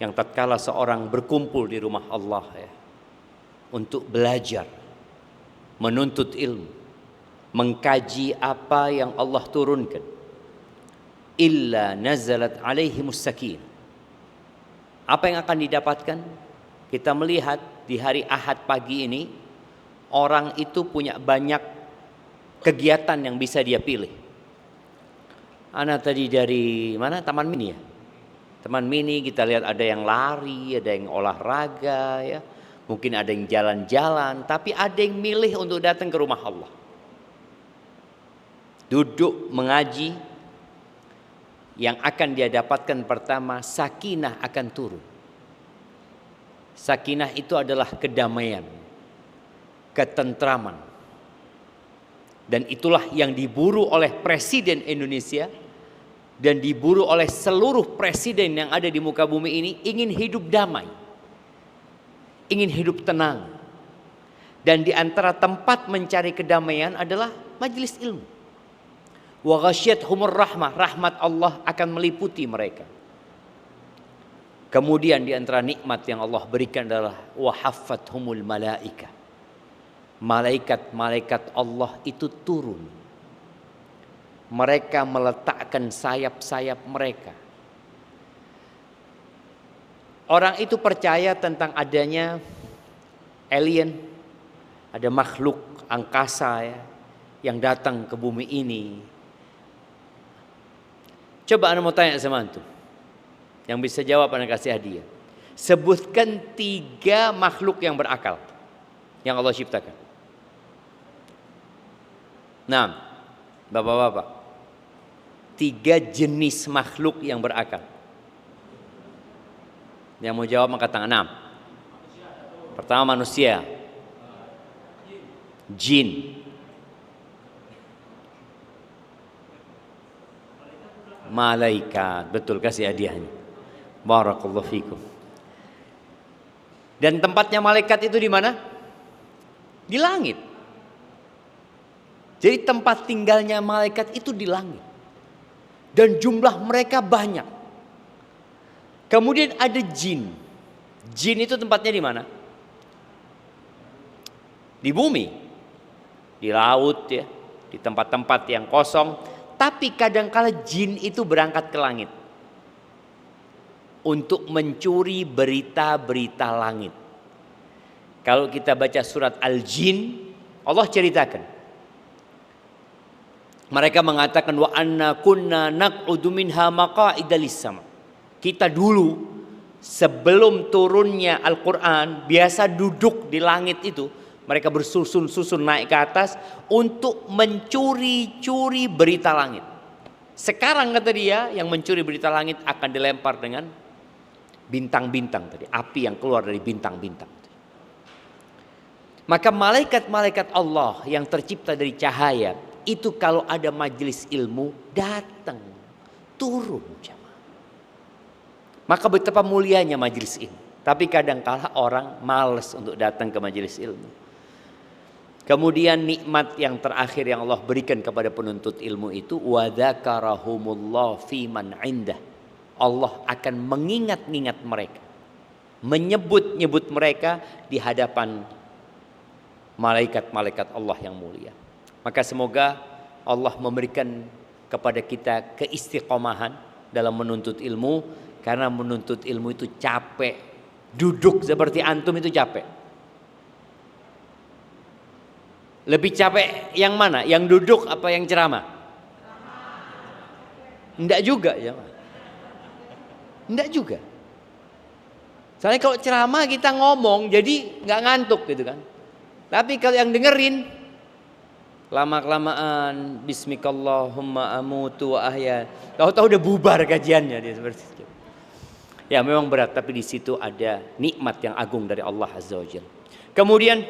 yang tatkala seorang berkumpul di rumah Allah ya, untuk belajar, menuntut ilmu, mengkaji apa yang Allah turunkan, illa nazalat alaihimus sakinah. Apa yang akan didapatkan? Kita melihat di hari Ahad pagi ini, orang itu punya banyak kegiatan yang bisa dia pilih. Ana tadi dari mana? Taman Mini ya. Taman Mini kita lihat ada yang lari, ada yang olahraga ya. Mungkin ada yang jalan-jalan, tapi ada yang milih untuk datang ke rumah Allah. Duduk mengaji, yang akan dia dapatkan pertama, sakinah akan turun. Sakinah itu adalah kedamaian, ketentraman. Dan itulah yang diburu oleh Presiden Indonesia dan diburu oleh seluruh presiden yang ada di muka bumi ini, ingin hidup damai, ingin hidup tenang. Dan di antara tempat mencari kedamaian adalah majelis ilmu. Wa ghasyiyatuhumur rahmah, rahmat Allah akan meliputi mereka. Kemudian di antara nikmat yang Allah berikan adalah wa haffathumul malaika. Malaikat-malaikat Allah itu turun. Mereka meletakkan sayap-sayap mereka. Orang itu percaya tentang adanya alien, ada makhluk angkasa ya, yang datang ke bumi ini. Coba Anda mau tanya sama antum, yang bisa jawab Anda kasih hadiah. Sebutkan 3 makhluk yang berakal yang Allah ciptakan. Nah, bapak-bapak, 3 jenis makhluk yang berakal. Yang mau jawab angkat tangan. 6. Pertama manusia, jin, malaikat. Betul, kasih hadiahnya. Barakallahu fikum. Dan tempatnya malaikat itu di mana? Di langit. Jadi tempat tinggalnya malaikat itu di langit. Dan jumlah mereka banyak. Kemudian ada jin. Jin itu tempatnya di mana? Di bumi. Di laut ya, di tempat-tempat yang kosong. Tapi kadangkala jin itu berangkat ke langit untuk mencuri berita-berita langit. Kalau kita baca surat Al-Jin, Allah ceritakan. Mereka mengatakan wa anna kunna naq'udu minha maqa'ida lis-sama. Kita dulu sebelum turunnya Al-Qur'an biasa duduk di langit itu, mereka bersusun-susun naik ke atas untuk mencuri-curi berita langit. Sekarang kata dia, yang mencuri berita langit akan dilempar dengan bintang-bintang tadi, api yang keluar dari bintang-bintang. Maka malaikat-malaikat Allah yang tercipta dari cahaya itu kalau ada majelis ilmu datang, turun jamaah. Maka betapa mulianya majelis ini. Tapi kadangkala orang malas untuk datang ke majelis ilmu. Kemudian nikmat yang terakhir yang Allah berikan kepada penuntut ilmu itu wa dzakarahumullah fi man indah. Allah akan mengingat-ingat mereka, menyebut-nyebut mereka di hadapan malaikat-malaikat Allah yang mulia. Maka semoga Allah memberikan kepada kita keistiqomahan dalam menuntut ilmu, karena menuntut ilmu itu capek. Duduk seperti antum itu capek. Lebih capek yang mana? Yang duduk apa yang ceramah? Enggak juga ya. Enggak juga. Soalnya kalau ceramah kita ngomong jadi nggak ngantuk gitu kan. Tapi kalau yang dengerin lama-kelamaan bismikallahumma amutu wa ahya. Tahu-tahu udah bubar kajiannya dia seperti itu. Ya memang berat, tapi di situ ada nikmat yang agung dari Allah Azza wa Jalla. Kemudian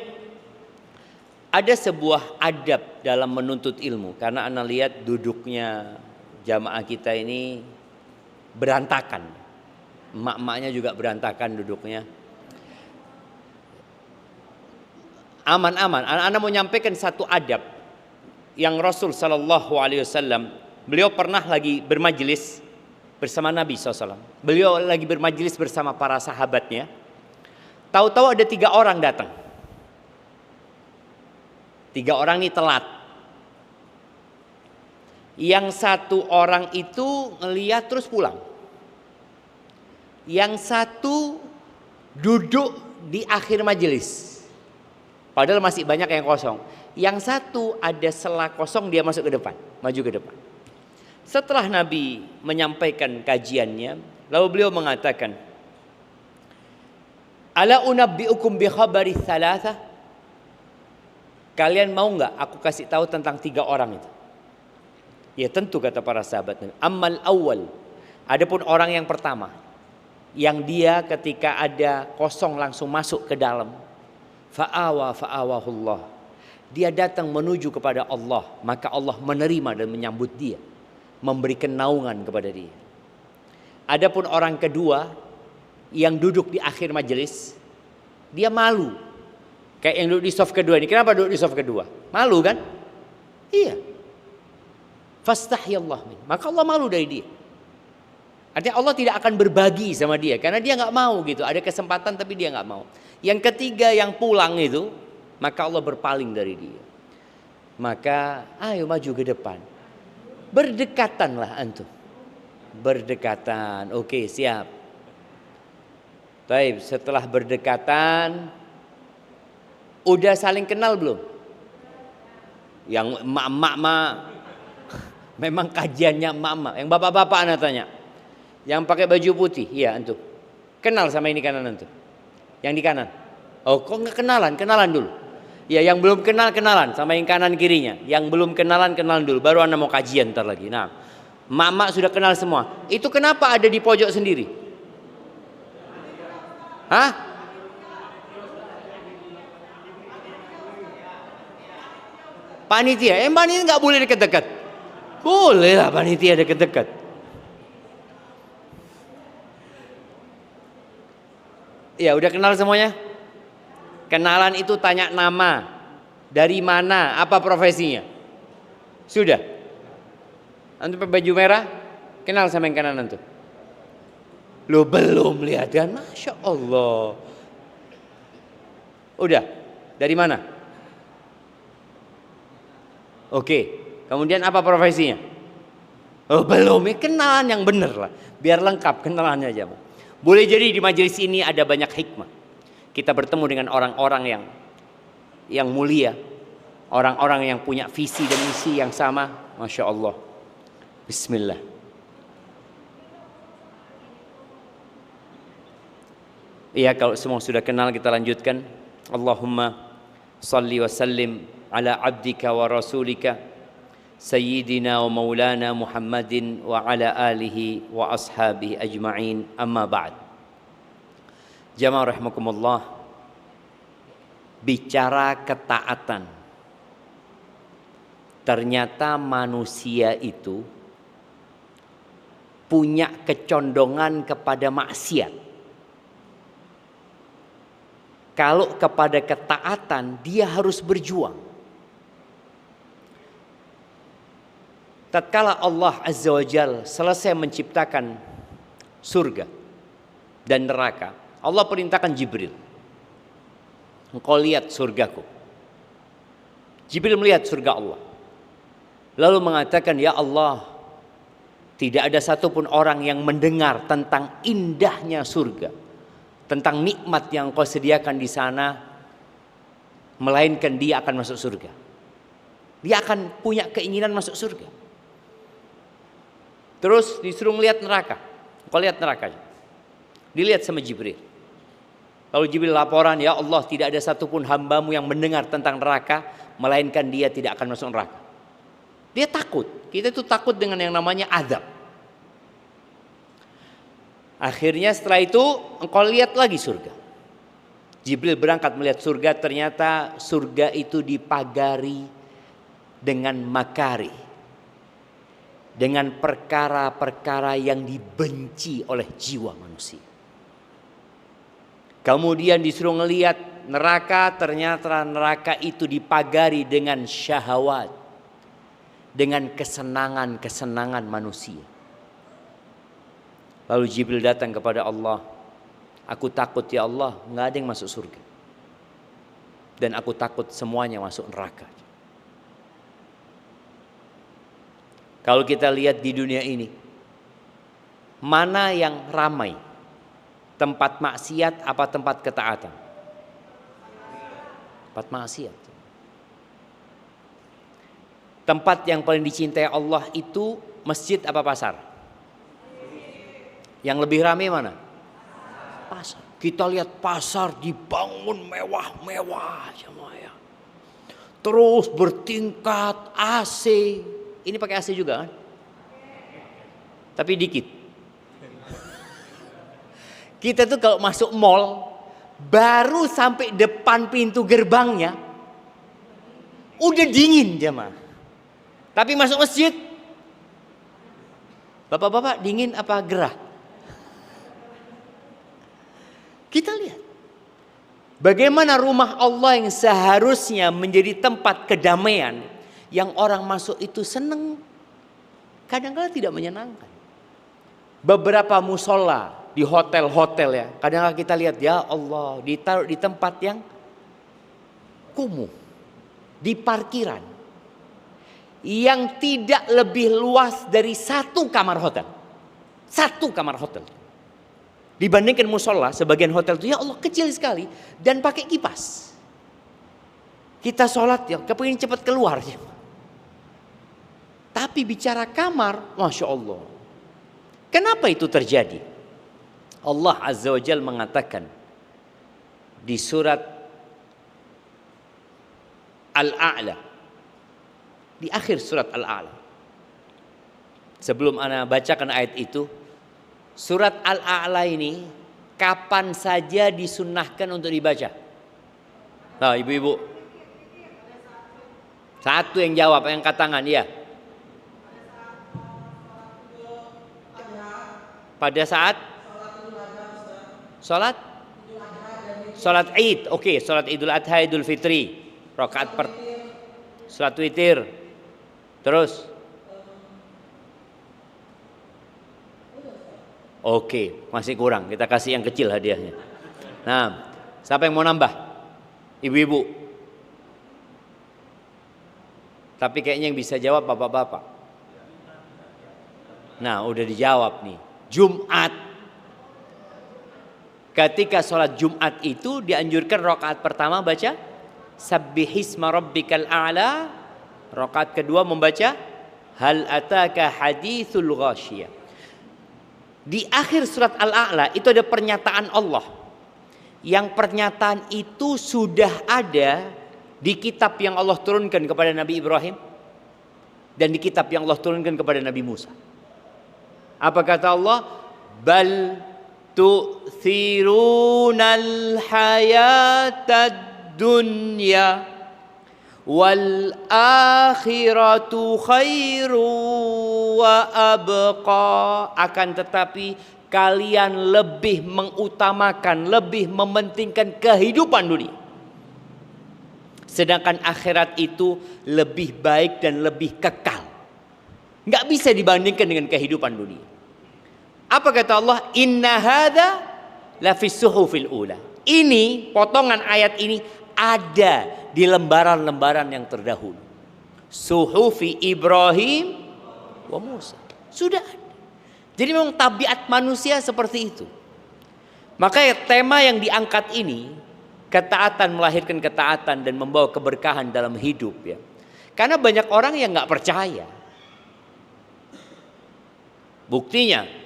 ada sebuah adab dalam menuntut ilmu, karena Anda lihat duduknya jamaah kita ini berantakan. Emak-emaknya juga berantakan duduknya. Aman-aman. Anda mau nyampaikan satu adab yang Rasul Sallallahu Alaihi Wasallam, beliau pernah lagi bermajelis bersama Nabi SAW. Beliau lagi bermajlis bersama para sahabatnya. Tahu-tahu ada 3 orang datang. 3 orang ini telat. Yang 1 orang itu ngeliat terus pulang. Yang 1 duduk di akhir majelis. Padahal masih banyak yang kosong. Yang 1 ada sela kosong, dia masuk ke depan, maju ke depan. Setelah Nabi menyampaikan kajiannya, lalu beliau mengatakan, "Ala unabbiukum bi khabari tsalatsa?" Kalian mau nggak aku kasih tahu tentang 3 orang itu? Ya tentu, kata para sahabat. Ammal awal, adapun orang yang pertama, yang dia ketika ada kosong langsung masuk ke dalam, fa'awahullah, dia datang menuju kepada Allah, maka Allah menerima dan menyambut dia, memberikan naungan kepada dia. Adapun orang kedua yang duduk di akhir majelis, dia malu. Kayak yang duduk di saf kedua ini. Kenapa duduk di saf kedua? Malu kan? Iya. Fastahyallah min. Maka Allah malu dari dia. Artinya Allah tidak akan berbagi sama dia karena dia nggak mau gitu. Ada kesempatan tapi dia nggak mau. Yang ketiga yang pulang itu, maka Allah berpaling dari dia. Maka ayo maju ke depan. Berdekatanlah antum. Berdekatan. Oke, siap. Baik, setelah berdekatan, udah saling kenal belum? Yang emak-emak memang kajiannya emak-emak. Yang bapak-bapak anak tanya. Yang pakai baju putih, iya antum. Kenal sama ini kanan antum. Yang di kanan. Oh, kok nggak kenalan? Kenalan dulu. Ya, yang belum kenal kenalan sama yang kanan kirinya. Yang belum kenalan kenalan dulu. Baru anda mau kajian ntar lagi. Nah, emak-emak sudah kenal semua. Itu kenapa ada di pojok sendiri? Hah? Panitia. Panitia nggak boleh dekat-dekat. Boleh lah panitia dekat-dekat. Ya udah kenal semuanya. Kenalan itu tanya nama, dari mana, apa profesinya. Sudah. Antum pakai baju merah, kenal sama yang kanan antum. Lo belum lihat kan? Masya Allah. Udah. Dari mana? Oke. Kemudian apa profesinya? Oh belum, ya kenalan yang bener lah. Biar lengkap kenalannya aja. Boleh jadi di majelis ini ada banyak hikmah. Kita bertemu dengan orang-orang yang mulia. Orang-orang yang punya visi dan misi yang sama. Masya Allah. Bismillah. Iya, kalau semua sudah kenal kita lanjutkan. Allahumma salli wa sallim ala abdika wa rasulika Sayyidina wa maulana Muhammadin wa ala alihi wa ashabihi ajma'in, amma ba'd. Jamaah rahimakumullah, bicara ketaatan, ternyata manusia itu punya kecondongan kepada maksiat. Kalau kepada ketaatan dia harus berjuang. Tatkala Allah Azza wa Jalla selesai menciptakan surga dan neraka, Allah perintahkan Jibril, engkau lihat surgaku. Jibril melihat surga Allah, lalu mengatakan, ya Allah, tidak ada satupun orang yang mendengar tentang indahnya surga, tentang nikmat yang kau sediakan di sana, melainkan dia akan masuk surga. Dia akan punya keinginan masuk surga. Terus disuruh melihat neraka. Kau lihat nerakanya. Dilihat sama Jibril. Lalu Jibril laporan, ya Allah, tidak ada satupun hambamu yang mendengar tentang neraka, melainkan dia tidak akan masuk neraka. Dia takut. Kita itu takut dengan yang namanya azab. Akhirnya setelah itu engkau lihat lagi surga. Jibril berangkat melihat surga, ternyata surga itu dipagari dengan makari. Dengan perkara-perkara yang dibenci oleh jiwa manusia. Kemudian disuruh ngelihat neraka, ternyata neraka itu dipagari dengan syahwat, dengan kesenangan-kesenangan manusia. Lalu Jibril datang kepada Allah. Aku takut ya Allah, nggak ada yang masuk surga. Dan aku takut semuanya masuk neraka. Kalau kita lihat di dunia ini, mana yang ramai? Tempat maksiat apa tempat ketaatan? Tempat maksiat. Tempat yang paling dicintai Allah itu masjid apa pasar? Yang lebih ramai mana? Pasar. Kita lihat pasar dibangun mewah-mewah ya. Terus bertingkat, AC. Ini pakai AC juga kan? Tapi dikit. Kita tuh kalau masuk mall, baru sampai depan pintu gerbangnya, udah dingin jemaah. Tapi masuk masjid, bapak-bapak dingin apa gerah? Kita lihat bagaimana rumah Allah yang seharusnya menjadi tempat kedamaian, yang orang masuk itu senang, kadang-kadang tidak menyenangkan. Beberapa musola di hotel-hotel ya, kadang-kadang kita lihat ya Allah ditaruh di tempat yang kumuh, di parkiran yang tidak lebih luas dari satu kamar hotel. Satu kamar hotel. Dibandingkan musola, sebagian hotel itu ya Allah kecil sekali dan pakai kipas. Kita sholat ya, kepingin cepat keluar. Tapi bicara kamar, Masya Allah. Kenapa itu terjadi? Allah Azza wa Jalla mengatakan di surat Al-A'la, di akhir surat Al-A'la. Sebelum ana bacakan ayat itu, surat Al-A'la ini kapan saja disunnahkan untuk dibaca? Nah, ibu-ibu. Satu yang jawab, yang angkat tangan, ya. Pada saat Salat Id, oke, salat Idul Adha, Idul Fitri, rakaat salat witir. Terus oke, masih kurang, kita kasih yang kecil hadiahnya. Nah, siapa yang mau nambah? Ibu-ibu. Tapi kayaknya yang bisa jawab bapak-bapak. Nah, udah dijawab nih. Jumat. Ketika sholat Jumat itu dianjurkan rakaat pertama baca Sabbihisma rabbikal a'la. Rakaat kedua membaca Hal ataka hadithul ghasyiyah. Di akhir surat Al-A'la itu ada pernyataan Allah. Yang pernyataan itu sudah ada di kitab yang Allah turunkan kepada Nabi Ibrahim dan di kitab yang Allah turunkan kepada Nabi Musa. Apa kata Allah? Bal tu'thirunal hayatad dunya wal akhiratu khairu wa abqa. Akan tetapi kalian lebih mengutamakan, lebih mementingkan kehidupan dunia, sedangkan akhirat itu lebih baik dan lebih kekal. Nggak bisa dibandingkan dengan kehidupan dunia. Apa kata Allah? Inna hadza la fis suhufil ula. Ini potongan ayat ini ada di lembaran-lembaran yang terdahulu. Suhufi Ibrahim wa Musa. Sudah ada. Jadi memang tabiat manusia seperti itu. Makanya tema yang diangkat ini, ketaatan melahirkan ketaatan dan membawa keberkahan dalam hidup ya. Karena banyak orang yang nggak percaya. Buktinya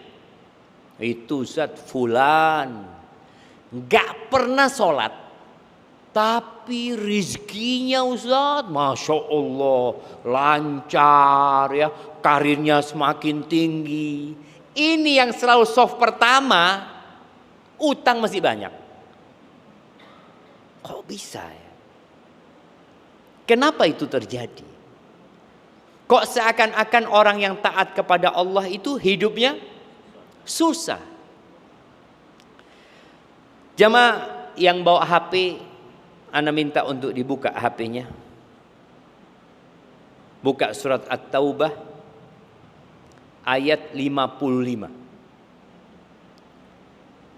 itu Ustaz fulan nggak pernah sholat, tapi rizkinya Ustaz Masya Allah lancar ya, karirnya semakin tinggi. Ini yang selalu soft pertama, utang masih banyak. Kok bisa ya? Kenapa itu terjadi? Kok seakan-akan orang yang taat kepada Allah itu hidupnya susah? Jamaah yang bawa HP, ana minta untuk dibuka HP-nya. Buka surat At-Taubah ayat 55.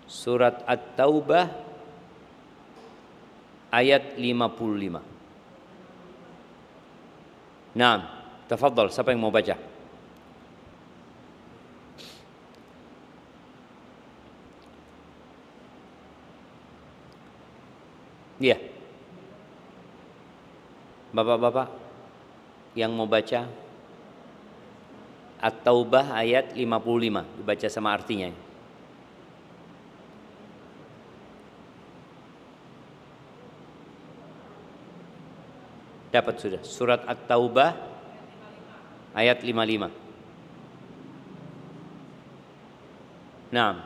Surat At-Taubah ayat 55. Naam, tafadhal, siapa yang mau baca? Iya. Bapak-bapak yang mau baca At-Taubah ayat 55, dibaca sama artinya. Dapat sudah. Surat At-Taubah ayat 55. Naam.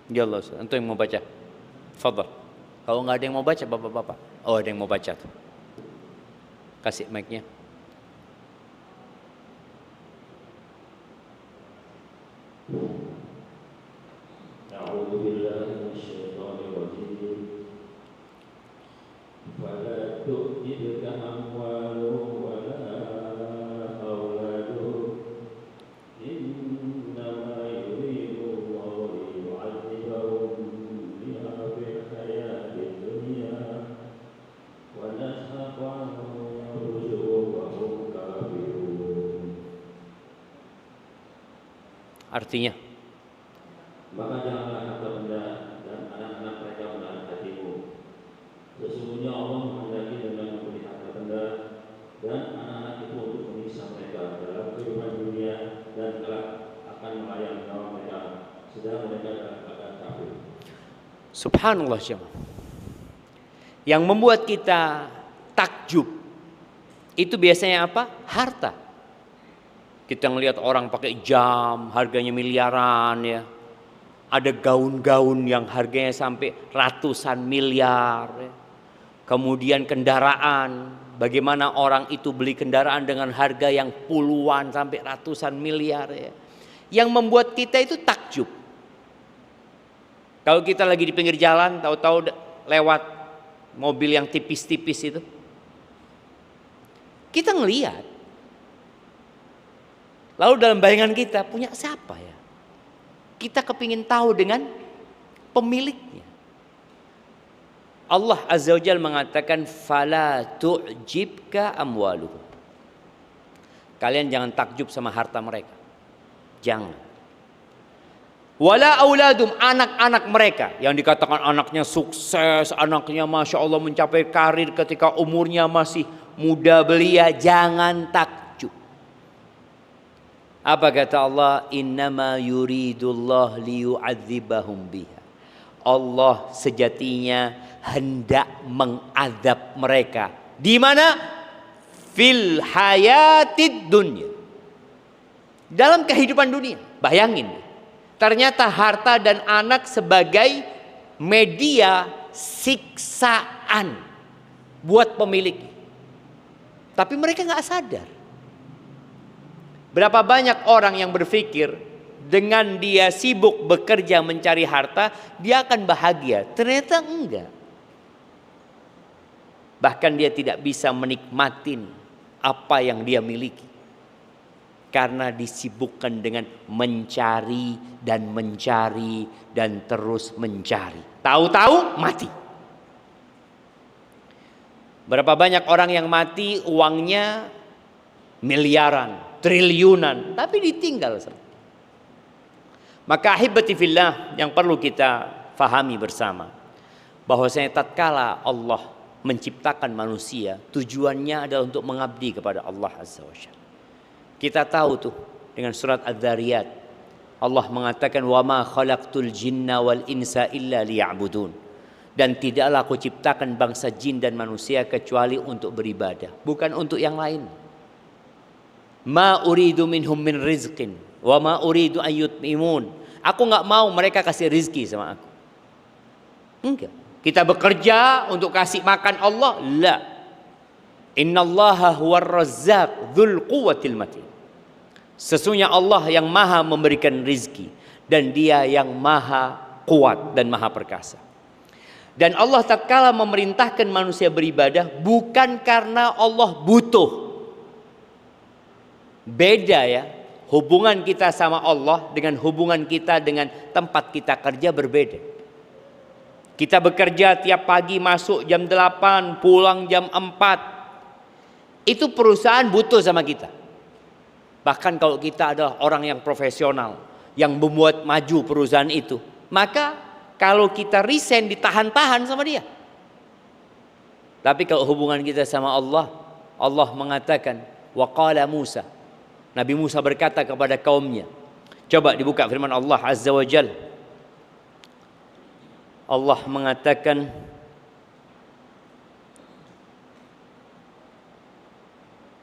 Ya Allah, antum yang mau baca. Fadhal. Kalau nggak ada yang mau baca, bapak-bapak. Oh, ada yang mau baca tuh. Kasih mic-nya. Artinya, maka janganlah harta benda dan anak-anak mereka menahan hatimu. Sesungguhnya Allah menghendaki dengan memberi harta benda dan anak-anak itu untuk menyiksa mereka dalam kehidupan dunia dan kelak akan melayang nyawa mereka sedang mereka dalam keadaan kafir. subhanallah jemaah. Yang membuat kita takjub itu biasanya apa? Harta. Kita ngelihat orang pakai jam, harganya miliaran ya. Ada gaun-gaun yang harganya sampai ratusan miliar ya. Kemudian kendaraan, bagaimana orang itu beli kendaraan dengan harga yang puluhan sampai ratusan miliar ya. Yang membuat kita itu takjub. Kalau kita lagi di pinggir jalan, tahu-tahu lewat mobil yang tipis-tipis itu, kita ngelihat. Lalu dalam bayangan kita, punya siapa ya? Kita kepingin tahu dengan pemiliknya. Allah Azza wa Jalla mengatakan, "Fala tu'jibka amwaluhum." Kalian jangan takjub sama harta mereka. Jangan. Wala auladum, anak-anak mereka. Yang dikatakan anaknya sukses, anaknya Masya Allah mencapai karir ketika umurnya masih muda belia. Jangan takjub. Apa kata Allah? Innama yuridullah liyu'adzibahum biha. Allah sejatinya hendak mengadab mereka. Di mana? Fil hayatid dunya. Dalam kehidupan dunia. Bayangin. Ternyata harta dan anak sebagai media siksaan buat pemilik. Tapi mereka nggak sadar. Berapa banyak orang yang berpikir dengan dia sibuk bekerja mencari harta, dia akan bahagia. Ternyata enggak. Bahkan dia tidak bisa menikmatin apa yang dia miliki. Karena disibukkan dengan mencari dan mencari dan terus mencari. Tahu-tahu mati. Berapa banyak orang yang mati uangnya miliaran, triliunan, tapi ditinggal. Maka ahibati fillah, yang perlu kita fahami bersama, bahwasanya tatkala Allah menciptakan manusia, tujuannya adalah untuk mengabdi kepada Allah Azza wa Jalla. Kita tahu tuh dengan surat Adz-Dzariyat, Allah mengatakan, wa ma khalaqtul jinna wal insa illa liya'budun. Dan tidaklah aku ciptakan bangsa jin dan manusia kecuali untuk beribadah, bukan untuk yang lain. Ma uridu minhum min rizqin wa ma uridu an yut'imun. Aku enggak mau mereka kasih rizki sama aku. Enggak. Kita bekerja untuk kasih makan Allah? La. Innallaha huwar razzaq dzul quwwatil matin. Sesungguhnya Allah yang maha memberikan rizki dan dia yang maha kuat dan maha perkasa. Dan Allah tatkala memerintahkan manusia beribadah bukan karena Allah butuh. Beda ya. hubungan kita sama Allah dengan hubungan kita dengan tempat kita kerja berbeda. Kita bekerja tiap pagi masuk jam 8, pulang jam 4. Itu perusahaan butuh sama kita. Bahkan kalau kita adalah orang yang profesional, yang membuat maju perusahaan itu, maka kalau kita resign ditahan-tahan sama dia. Tapi kalau hubungan kita sama Allah, Allah mengatakan, wa qala Musa. Nabi Musa berkata kepada kaumnya. Coba dibuka firman Allah Azza wa Jalla. Allah mengatakan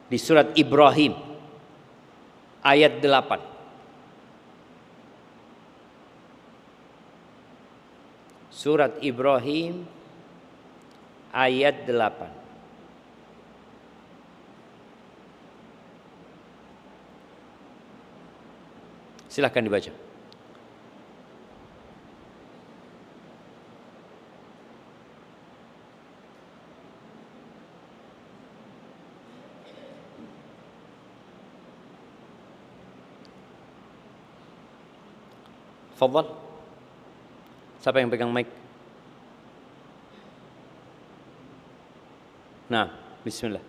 di surat Ibrahim ayat 8. Surat Ibrahim ayat 8. Silahkan dibaca. Fadhal. Siapa yang pegang mic? Nah, bismillah.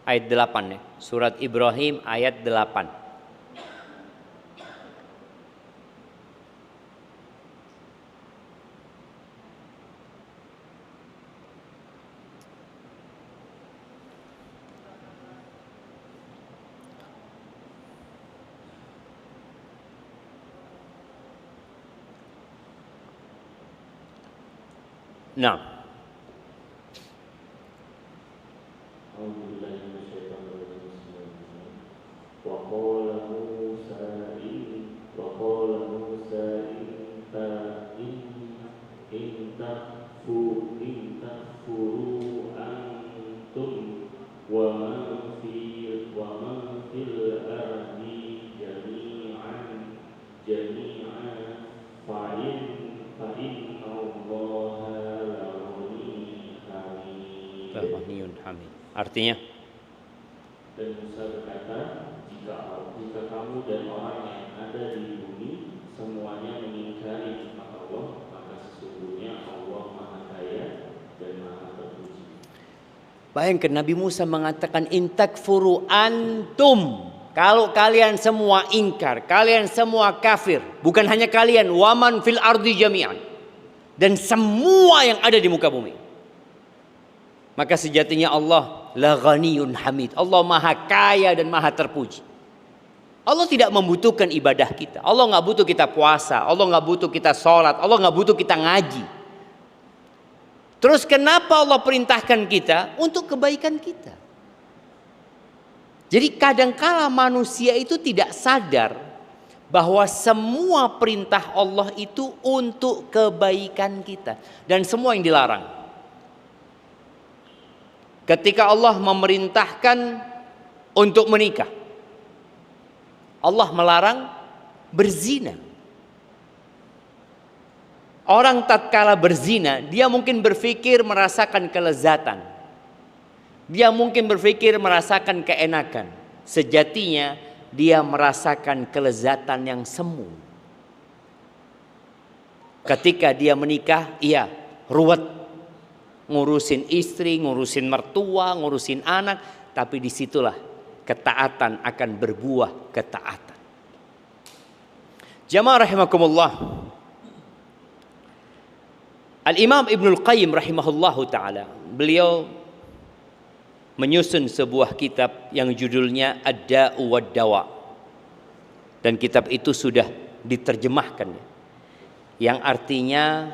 Ayat 8 ya. Surat Ibrahim ayat 8. Nah, artinya dan Musa berkata, jika kamu dan orang yang ada di bumi semuanya mengingkari nikmat Allah, maka sesungguhnya Allah Maha Kaya dan Maha Terpuji. bayangkan Nabi Musa mengatakan intakfuru antum, kalau kalian semua ingkar, kalian semua kafir, bukan hanya kalian, waman fil ardi jami'an, dan semua yang ada di muka bumi, maka sejatinya Allah la ghaniyun hamid. Allah Maha Kaya dan Maha Terpuji. Allah tidak membutuhkan ibadah kita. Allah nggak butuh kita puasa. Allah nggak butuh kita sholat. Allah nggak butuh kita ngaji. Terus kenapa Allah perintahkan kita? Untuk kebaikan kita. Jadi kadangkala manusia itu tidak sadar bahwa semua perintah Allah itu untuk kebaikan kita. Dan semua yang dilarang. Ketika Allah memerintahkan untuk menikah, Allah melarang berzina. Orang tatkala berzina, dia mungkin berpikir merasakan kelezatan. Dia mungkin berpikir merasakan keenakan. Sejatinya dia merasakan kelezatan yang semu. Ketika dia menikah, iya, ruwet. Ngurusin istri, ngurusin mertua, ngurusin anak, tapi disitulah ketaatan akan berbuah ketaatan. Jamaah rahimakumullah. Al-Imam Ibnul Qayyim rahimahullahu ta'ala, beliau menyusun sebuah kitab yang judulnya Ad-Da'u wad-Dawa. Dan kitab itu sudah diterjemahkan, yang artinya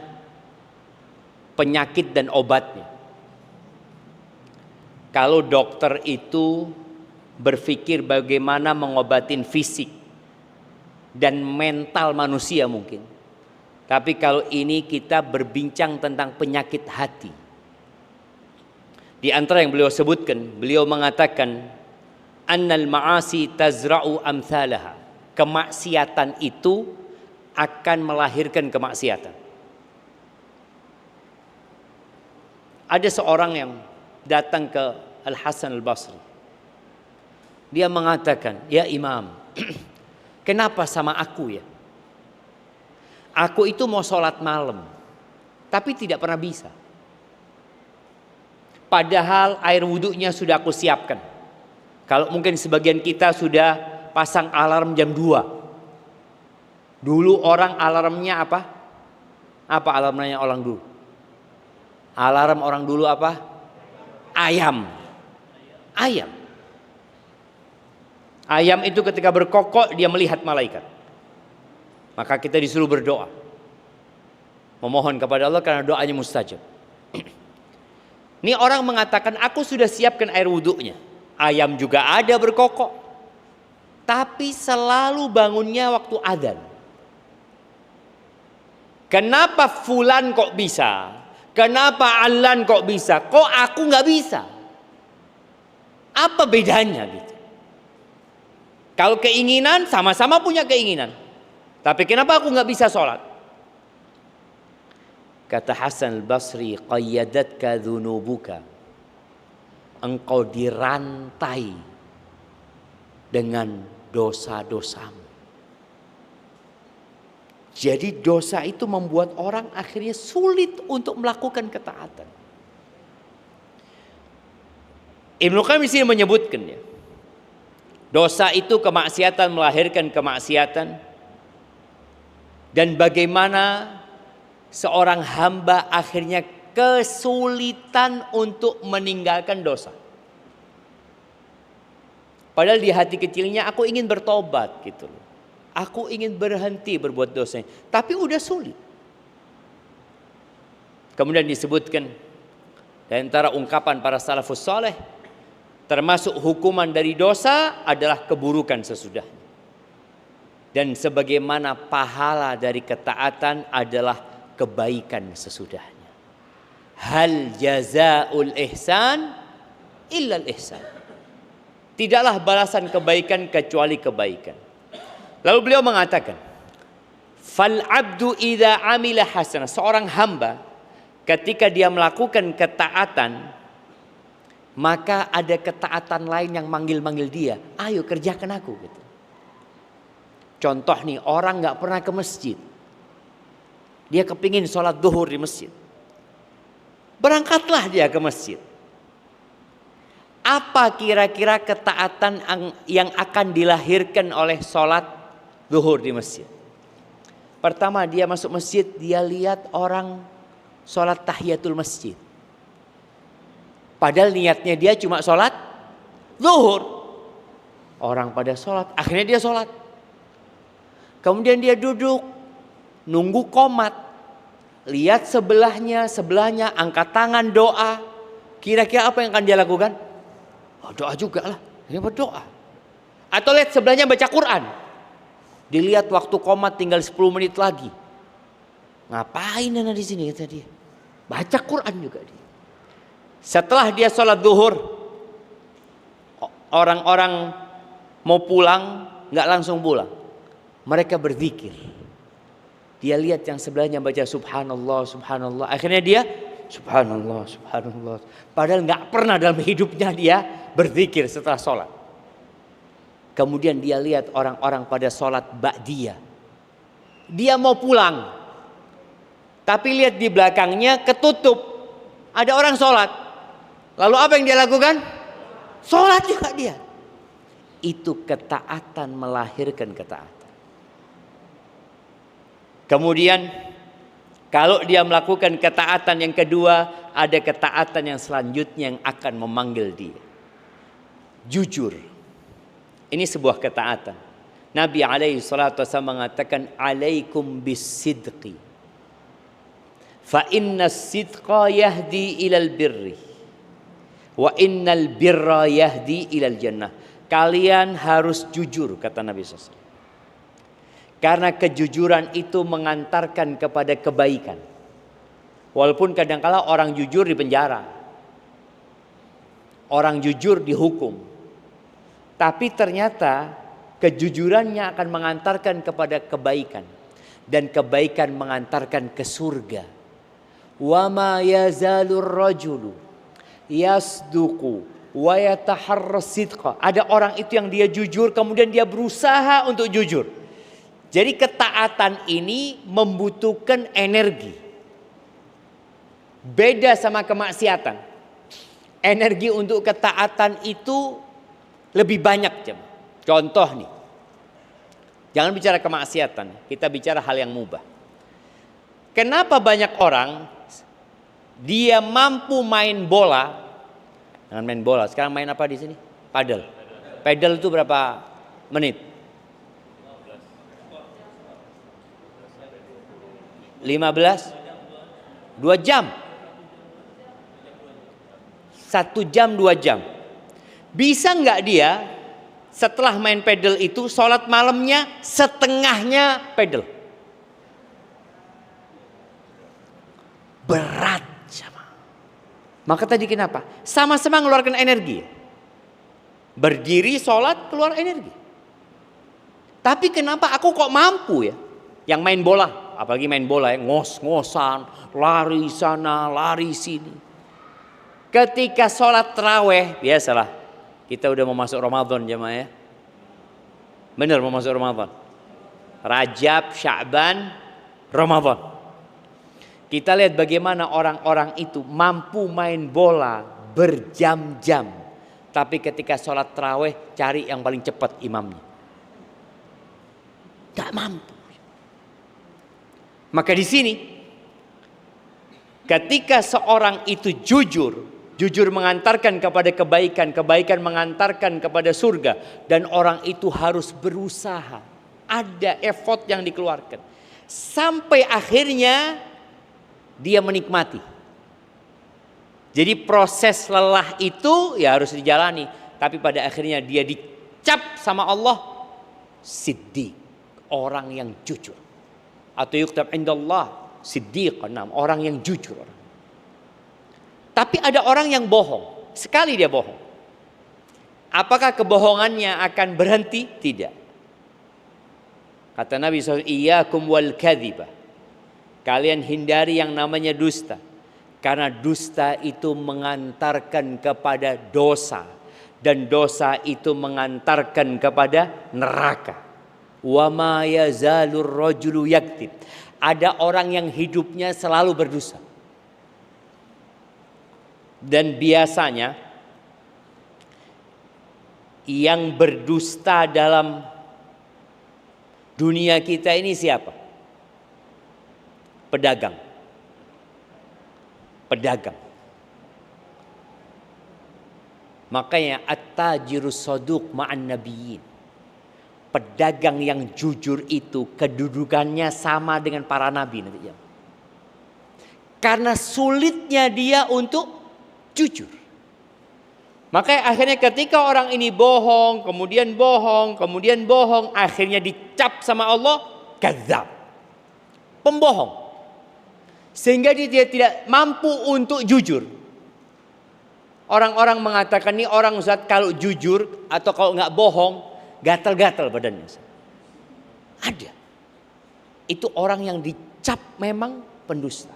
penyakit dan obatnya. Kalau dokter itu berpikir bagaimana mengobatin fisik dan mental manusia mungkin. Tapi kalau ini kita berbincang tentang penyakit hati. Di antara yang beliau sebutkan, beliau mengatakan annal ma'asi tazra'u amthalaha. Kemaksiatan itu akan melahirkan kemaksiatan. Ada seorang yang datang ke Al-Hasan Al-Basri. Dia mengatakan, ya imam, kenapa sama aku ya? Aku itu mau sholat malam, tapi tidak pernah bisa. Padahal air wudhunya sudah aku siapkan. Kalau mungkin sebagian kita sudah pasang alarm jam 2. Dulu orang alarmnya apa? Apa alarmnya orang dulu? Alarm orang dulu apa? Ayam. Ayam. Ayam itu ketika berkokok dia melihat malaikat. Maka kita disuruh berdoa. Memohon kepada Allah karena doanya mustajab. Ini orang mengatakan aku sudah siapkan air wudhunya. Ayam juga ada berkokok. Tapi selalu bangunnya waktu adzan. Kenapa fulan kok bisa? Kenapa alan kok bisa? Kok aku nggak bisa? Apa bedanya gitu? Kalau keinginan sama-sama punya keinginan. Tapi kenapa aku nggak bisa sholat? Kata Hasan al-Basri, qayyadatka dhunubuka. Engkau dirantai dengan dosa-dosamu. Jadi dosa itu membuat orang akhirnya sulit untuk melakukan ketaatan. Ibnu Qayyim di sini menyebutkan ya, dosa itu kemaksiatan melahirkan kemaksiatan, dan bagaimana seorang hamba akhirnya kesulitan untuk meninggalkan dosa. Padahal di hati kecilnya aku ingin bertobat gitu loh. Aku ingin berhenti berbuat dosa, tapi udah sulit. Kemudian disebutkan di antara ungkapan para salafus saleh, termasuk hukuman dari dosa adalah keburukan sesudahnya. Dan sebagaimana pahala dari ketaatan adalah kebaikan sesudahnya. Hal jazaul ihsan illa al ihsan. Tidaklah balasan kebaikan kecuali kebaikan. Lalu beliau mengatakan, fal abdu idza amila hasanah, seorang hamba ketika dia melakukan ketaatan, maka ada ketaatan lain yang manggil-manggil dia, ayo kerjakan aku gitu. Contoh nih, orang nggak pernah ke masjid, dia kepingin sholat zuhur di masjid, berangkatlah dia ke masjid. Apa kira-kira ketaatan yang akan dilahirkan oleh sholat zuhur di masjid? Pertama, dia masuk masjid, dia lihat orang sholat tahiyatul masjid. Padahal niatnya dia cuma sholat zuhur. Orang pada sholat, akhirnya dia sholat. Kemudian dia duduk, nunggu qomat. Lihat sebelahnya angkat tangan doa. Kira-kira apa yang akan dia lakukan? Oh, doa juga lah, dia berdoa. Atau lihat sebelahnya baca Quran. Dilihat waktu qomat tinggal 10 menit lagi. Ngapain anak di sini kata dia? Baca Quran juga dia. Setelah dia sholat zuhur, orang-orang mau pulang, nggak langsung pulang. Mereka berzikir. Dia lihat yang sebelahnya baca subhanallah, subhanallah. Akhirnya dia subhanallah, subhanallah. Padahal nggak pernah dalam hidupnya dia berzikir setelah sholat. Kemudian dia lihat orang-orang pada sholat ba'diyah. Dia mau pulang. Tapi lihat di belakangnya ketutup. Ada orang sholat. Lalu apa yang dia lakukan? Sholat juga dia. Itu ketaatan melahirkan ketaatan. Kemudian kalau dia melakukan ketaatan yang kedua, ada ketaatan yang selanjutnya yang akan memanggil dia. Jujur. Ini sebuah ketaatan. Nabi alaihi salatu wasallam mengatakan, alaikum bisidqi. Fa inna sidqa yahdi ilal birri. Wa innal birra yahdi ilal jannah. Kalian harus jujur, kata Nabi SAW. Karena kejujuran itu mengantarkan kepada kebaikan. Walaupun kadang-kala orang jujur di penjara. Orang jujur dihukum. Tapi ternyata kejujurannya akan mengantarkan kepada kebaikan. Dan kebaikan mengantarkan ke surga. Wa ma yazalur rajulu yasduqu wa yataharras sidqa. Ada orang itu yang dia jujur, kemudian dia berusaha untuk jujur. Jadi ketaatan ini membutuhkan energi. Beda sama kemaksiatan. Energi untuk ketaatan itu lebih banyak. Contoh nih. Jangan bicara kemaksiatan, kita bicara hal yang mubah. Kenapa banyak orang dia mampu main bola? Jangan main bola, sekarang main apa di sini? Padel. Padel itu berapa menit? 15? 2 jam. 1 jam 2 jam. Bisa nggak dia setelah main padel itu sholat malamnya setengahnya padel? Berat sama. Maka tadi kenapa? Sama-sama mengeluarkan energi. Berdiri sholat keluar energi. Tapi kenapa aku kok mampu ya? Yang main bola, apalagi main bola ya, ngos-ngosan, lari sana, lari sini. Ketika sholat taraweh, biasalah. Kita udah mau masuk Ramadan jemaah ya. Benar mau masuk Ramadan. Rajab, Sya'ban, Ramadan. Kita lihat bagaimana orang-orang itu mampu main bola berjam-jam. Tapi ketika sholat taraweh cari yang paling cepat imamnya. Gak mampu. Maka di sini ketika seorang itu jujur mengantarkan kepada kebaikan, kebaikan mengantarkan kepada surga, dan orang itu harus berusaha, ada effort yang dikeluarkan sampai akhirnya dia menikmati. Jadi proses lelah itu ya harus dijalani, tapi pada akhirnya dia dicap sama Allah siddiq, orang yang jujur, atau yuktab indallah siddiqan, orang yang jujur. Tapi ada orang yang bohong. Sekali dia bohong. Apakah kebohongannya akan berhenti? Tidak. Kata Nabi SAW, iyyakum wal kadhibah. Kalian hindari yang namanya dusta. Karena dusta itu mengantarkan kepada dosa. Dan dosa itu mengantarkan kepada neraka. Wa ma yazalur rajulu yaktib. Ada orang yang hidupnya selalu berdosa. Dan biasanya yang berdusta dalam dunia kita ini siapa? Pedagang. Pedagang. Makanya at-tajirus saduq ma'an nabiyyin. Pedagang yang jujur itu kedudukannya sama dengan para nabi nanti. Karena sulitnya dia untuk jujur. Maka akhirnya ketika orang ini bohong, kemudian bohong, akhirnya dicap sama Allah kadzdzab, pembohong. Sehingga dia tidak mampu untuk jujur. Orang-orang mengatakan ini orang Ustaz kalau jujur atau kalau nggak bohong gatal-gatal badannya. Ada. Itu orang yang dicap memang pendusta.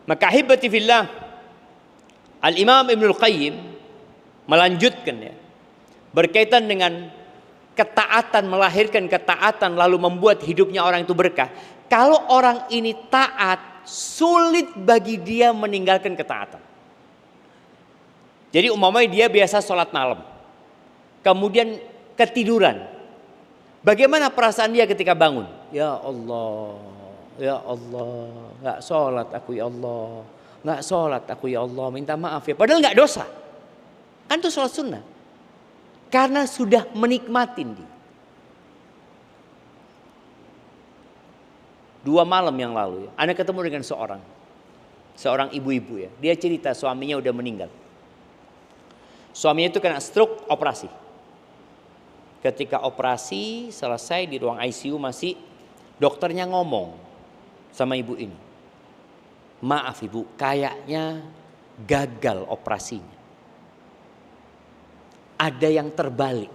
Maka hibati fillah, Al-Imam Ibnul Qayyim melanjutkan ya, berkaitan dengan ketaatan, melahirkan ketaatan lalu membuat hidupnya orang itu berkah. Kalau orang ini taat, sulit bagi dia meninggalkan ketaatan. Jadi umpamanya dia biasa sholat malam, kemudian ketiduran. Bagaimana perasaan dia ketika bangun? Ya Allah, gak sholat aku ya Allah. Nggak sholat aku ya Allah, minta maaf ya. Padahal nggak dosa. Kan itu sholat sunnah. Karena sudah menikmatin dia. 2 malam yang lalu ya, Anda ketemu dengan seorang ibu-ibu ya. Dia cerita suaminya udah meninggal. Suaminya itu kena stroke, operasi. Ketika operasi selesai di ruang ICU masih dokternya ngomong sama ibu ini. Maaf ibu, kayaknya gagal operasinya. Ada yang terbalik.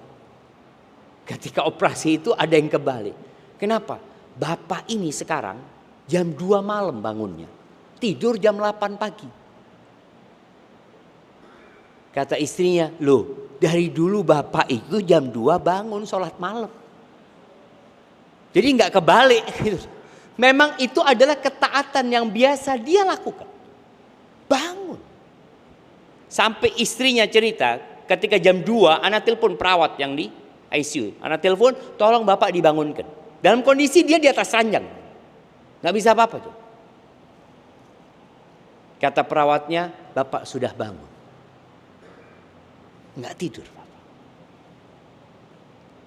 Ketika operasi itu ada yang kebalik. Kenapa? Bapak ini sekarang jam 2 malam bangunnya. Tidur jam 8 pagi. Kata istrinya, loh dari dulu bapak itu jam 2 bangun sholat malam. Jadi nggak kebalik gitu. Memang itu adalah ketaatan yang biasa dia lakukan. Bangun. Sampai istrinya cerita ketika jam 2 anak telepon perawat yang di ICU. Anak telepon, tolong bapak dibangunkan. Dalam kondisi dia di atas ranjang. Nggak bisa apa-apa tuh. Kata perawatnya, bapak sudah bangun. Nggak tidur bapak.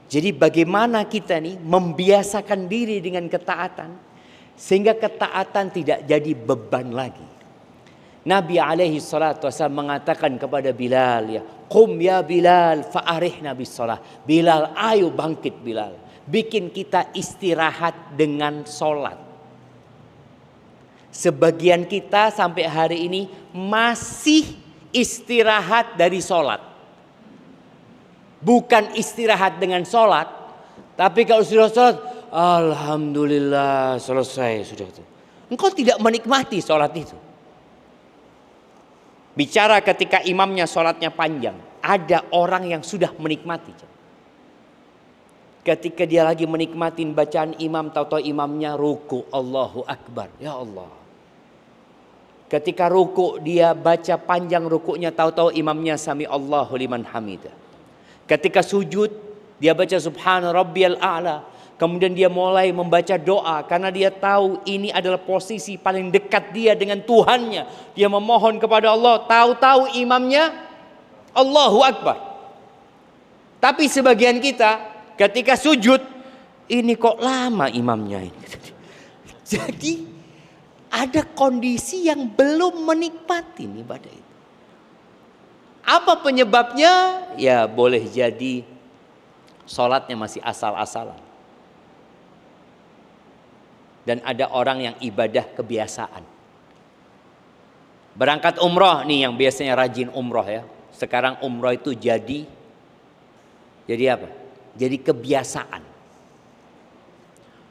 Jadi bagaimana kita nih membiasakan diri dengan ketaatan. Sehingga ketaatan tidak jadi beban lagi. Nabi alaihi salatu wasallam mengatakan kepada Bilal, ya, qum ya Bilal fa'arihna bis shalah. Bilal, ayo bangkit Bilal. Bikin kita istirahat dengan sholat. Sebagian kita sampai hari ini masih istirahat dari sholat. Bukan istirahat dengan sholat. Tapi kalau sudah sholat, alhamdulillah selesai sudah itu. Engkau tidak menikmati sholat itu. Bicara ketika imamnya sholatnya panjang. Ada orang yang sudah menikmati. Ketika dia lagi menikmatin bacaan imam, tahu-tahu imamnya ruku, Allahu Akbar, ya Allah. Ketika ruku dia baca panjang rukunya, tahu-tahu imamnya sami Allahu liman hamidah. Ketika sujud dia baca subhana rabbiyal a'la. Kemudian dia mulai membaca doa karena dia tahu ini adalah posisi paling dekat dia dengan Tuhannya. Dia memohon kepada Allah, tahu-tahu imamnya Allahu Akbar. Tapi sebagian kita ketika sujud, ini kok lama imamnya ini. Jadi ada kondisi yang belum menikmati ibadah itu. Apa penyebabnya? Ya boleh jadi sholatnya masih asal-asalan. Dan ada orang yang ibadah kebiasaan. Berangkat umroh nih yang biasanya rajin umroh ya. Sekarang umroh itu jadi apa? Jadi kebiasaan.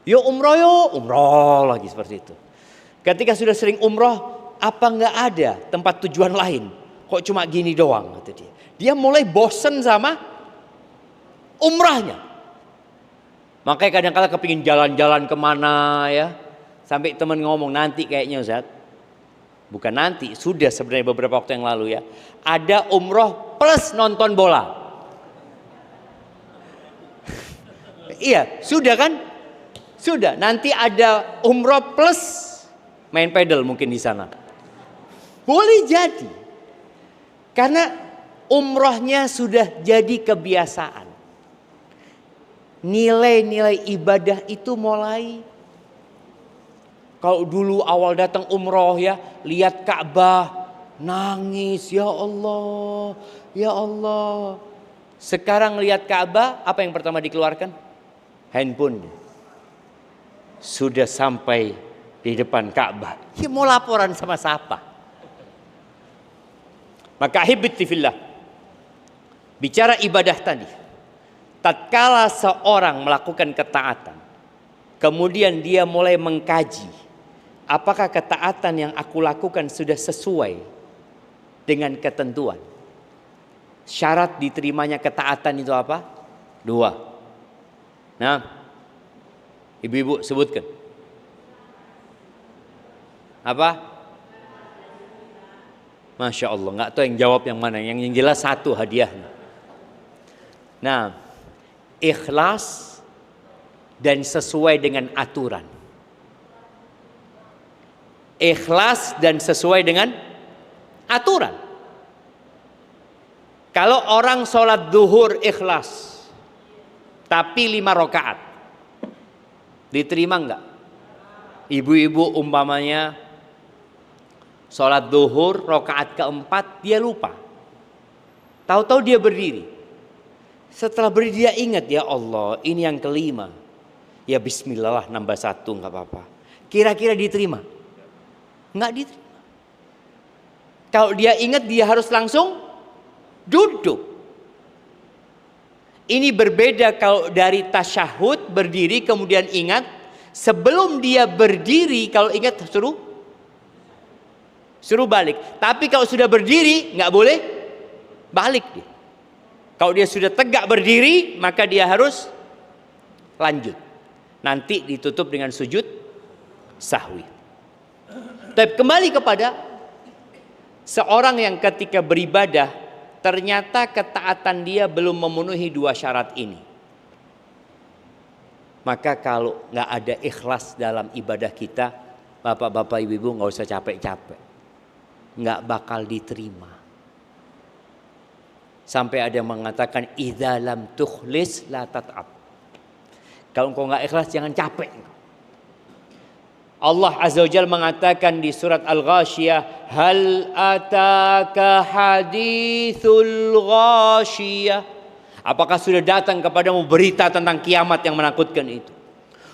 Yo umroh lagi seperti itu. Ketika sudah sering umroh, apa nggak ada tempat tujuan lain? Kok cuma gini doang? Kata dia. Dia mulai bosen sama umrahnya. Makanya kadang-kadang kepingin jalan-jalan kemana ya. Sampai teman ngomong nanti kayaknya Ustaz. Bukan nanti, sudah sebenarnya beberapa waktu yang lalu ya. Ada umroh plus nonton bola. Iya, sudah kan? Sudah, nanti ada umroh plus main pedal mungkin di sana. Boleh jadi. Karena umrohnya sudah jadi kebiasaan. Nilai-nilai ibadah itu mulai. Kalau dulu awal datang umroh ya, lihat Ka'bah, nangis, ya Allah, ya Allah. Sekarang lihat Ka'bah, apa yang pertama dikeluarkan? Handphone. Sudah sampai di depan Ka'bah. Ya mau laporan sama siapa? Maka ahibati fillah. Bicara ibadah tadi. Tatkala seorang melakukan ketaatan, kemudian dia mulai mengkaji, apakah ketaatan yang aku lakukan sudah sesuai dengan ketentuan. Syarat diterimanya ketaatan itu apa? 2. Nah, ibu-ibu sebutkan. Apa? Masya Allah, nggak tahu yang jawab yang mana. Yang jelas satu hadiahnya. Nah, ikhlas dan sesuai dengan aturan. Ikhlas dan sesuai dengan aturan. Kalau orang sholat duhur ikhlas, tapi 5 rakaat, diterima enggak? Ibu-ibu umpamanya sholat duhur rakaat keempat dia lupa. Tahu-tahu dia berdiri. Setelah berdiri dia ingat, ya Allah ini yang kelima. Ya bismillah lah nambah 1 enggak apa-apa. Kira-kira diterima? Enggak diterima. Kalau dia ingat dia harus langsung duduk. Ini berbeda kalau dari tasyahud berdiri kemudian ingat. Sebelum dia berdiri kalau ingat suruh balik. Tapi kalau sudah berdiri nggak boleh balik dia. Kalau dia sudah tegak berdiri, maka dia harus lanjut. Nanti ditutup dengan sujud sahwi. Tapi kembali kepada seorang yang ketika beribadah, ternyata ketaatan dia belum memenuhi dua syarat ini. Maka kalau nggak ada ikhlas dalam ibadah kita, bapak-bapak, ibu-ibu nggak usah capek-capek, nggak bakal diterima. Sampai ada yang mengatakan idza lam tukhlis la tat'ab. Kalau engkau nggak ikhlas jangan capek. Allah Azza wa Jalla mengatakan di surat Al-Ghasyiyah, hal ataka hadithul ghasyiyah. Apakah sudah datang kepadamu berita tentang kiamat yang menakutkan itu?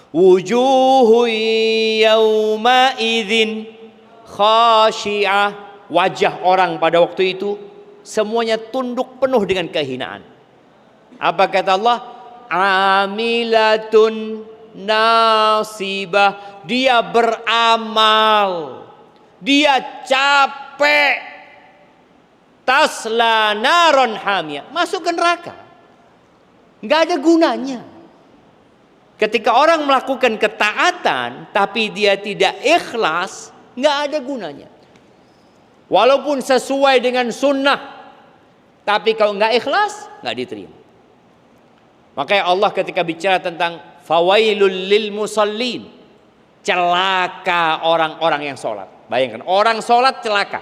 Wujuhu yawma idzin khashi'ah. Wajah orang pada waktu itu semuanya tunduk penuh dengan kehinaan. Apa kata Allah? Amilatun nasibah. Dia beramal, dia capek. Tasla naron hamiyah, masuk ke neraka. Nggak ada gunanya. Ketika orang melakukan ketaatan tapi dia tidak ikhlas, nggak ada gunanya. Walaupun sesuai dengan sunnah, tapi kalau nggak ikhlas, nggak diterima. Makanya Allah ketika bicara tentang fawailul lil musallin, celaka orang-orang yang sholat. Bayangkan, orang sholat celaka.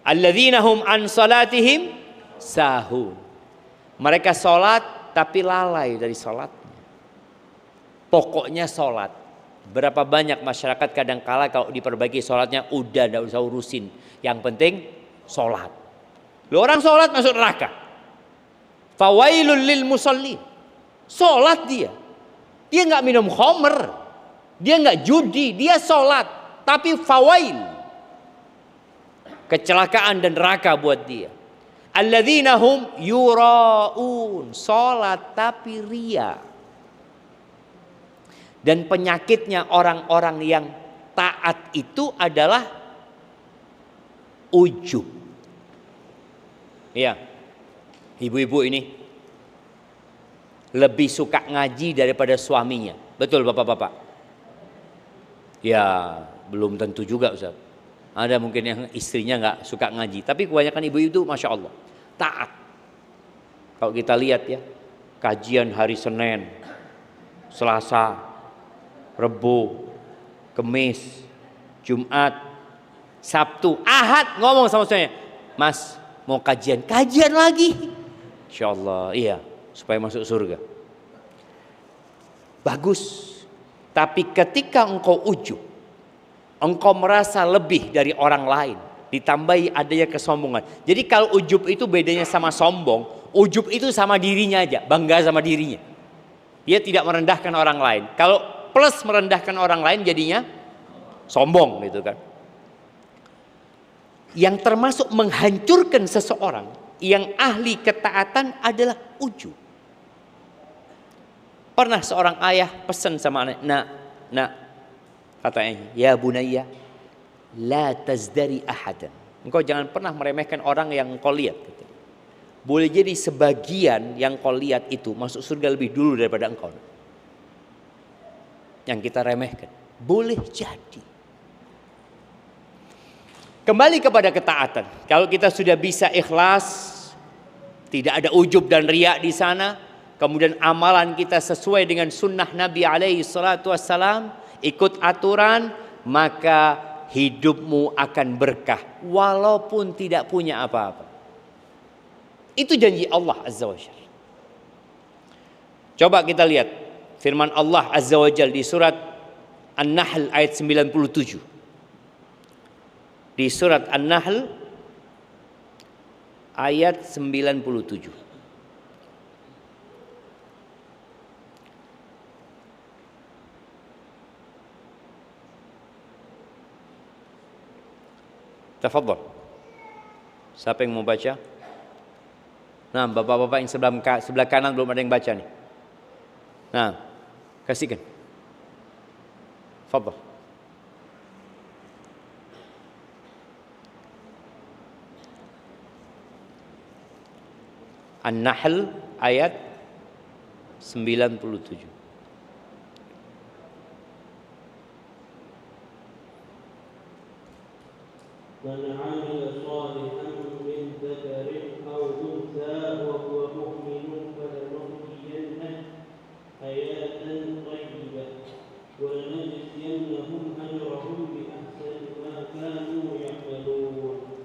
Alladzina hum an salatihim sahun. Mereka sholat tapi lalai dari sholatnya. Pokoknya sholat. Berapa banyak masyarakat kadang-kala kalau diperbaiki sholatnya, udah tidak usah urusin. Yang penting sholat. Lu orang sholat masuk neraka. Fawailul lil musallin. Sholat dia. Dia nggak minum khamr, dia nggak judi, dia sholat, tapi fawail, kecelakaan dan neraka buat dia. Alladzina hum yuraun, sholat tapi ria. Dan penyakitnya orang-orang yang taat itu adalah ujub. Ya, ibu-ibu ini lebih suka ngaji daripada suaminya. Betul bapak-bapak? Ya belum tentu juga Ustaz. Ada mungkin yang istrinya nggak suka ngaji. Tapi kebanyakan ibu itu Masya Allah taat. Kalau kita lihat ya, kajian hari Senin, Selasa, Rebo, Kemis, Jumat, Sabtu, Ahad ngomong sama saya, Mas mau kajian lagi. Insya Allah iya, supaya masuk surga. Bagus. Tapi ketika engkau ujub, engkau merasa lebih dari orang lain, ditambahi adanya kesombongan. Jadi kalau ujub itu bedanya sama sombong, ujub itu sama dirinya aja, bangga sama dirinya. Dia tidak merendahkan orang lain. Kalau plus merendahkan orang lain jadinya sombong gitu kan. Yang termasuk menghancurkan seseorang yang ahli ketaatan adalah ujub. Pernah seorang ayah pesan sama anak, nak, katanya, ya bunayya, la tazdari ahadan. Engkau jangan pernah meremehkan orang yang engkau lihat. Gitu. Boleh jadi sebagian yang kau lihat itu masuk surga lebih dulu daripada engkau. Yang kita remehkan, boleh jadi. Kembali kepada ketaatan. Kalau kita sudah bisa ikhlas, tidak ada ujub dan riak di sana, kemudian amalan kita sesuai dengan sunnah Nabi alaihi salatu wassalam, ikut aturan, maka hidupmu akan berkah walaupun tidak punya apa-apa. Itu janji Allah Azza wa Jalla. Coba kita lihat firman Allah Azza wa Jalla di surat An-Nahl ayat 97. Di surat An-Nahl ayat 97. Tafadhol. Siapa yang mau baca? Nah, bapak-bapak yang sebelah kanan belum ada yang baca nih. Nah, kasihkan. Tafadhol. An-Nahl ayat 97. Man 'amila shalihan min dzakarin aw untha wa huwa mu'minun falanuhyiyannahu hayatan thayyibah wa lanajziyannahum ajrahum bi ahsani ma kanu ya'malun.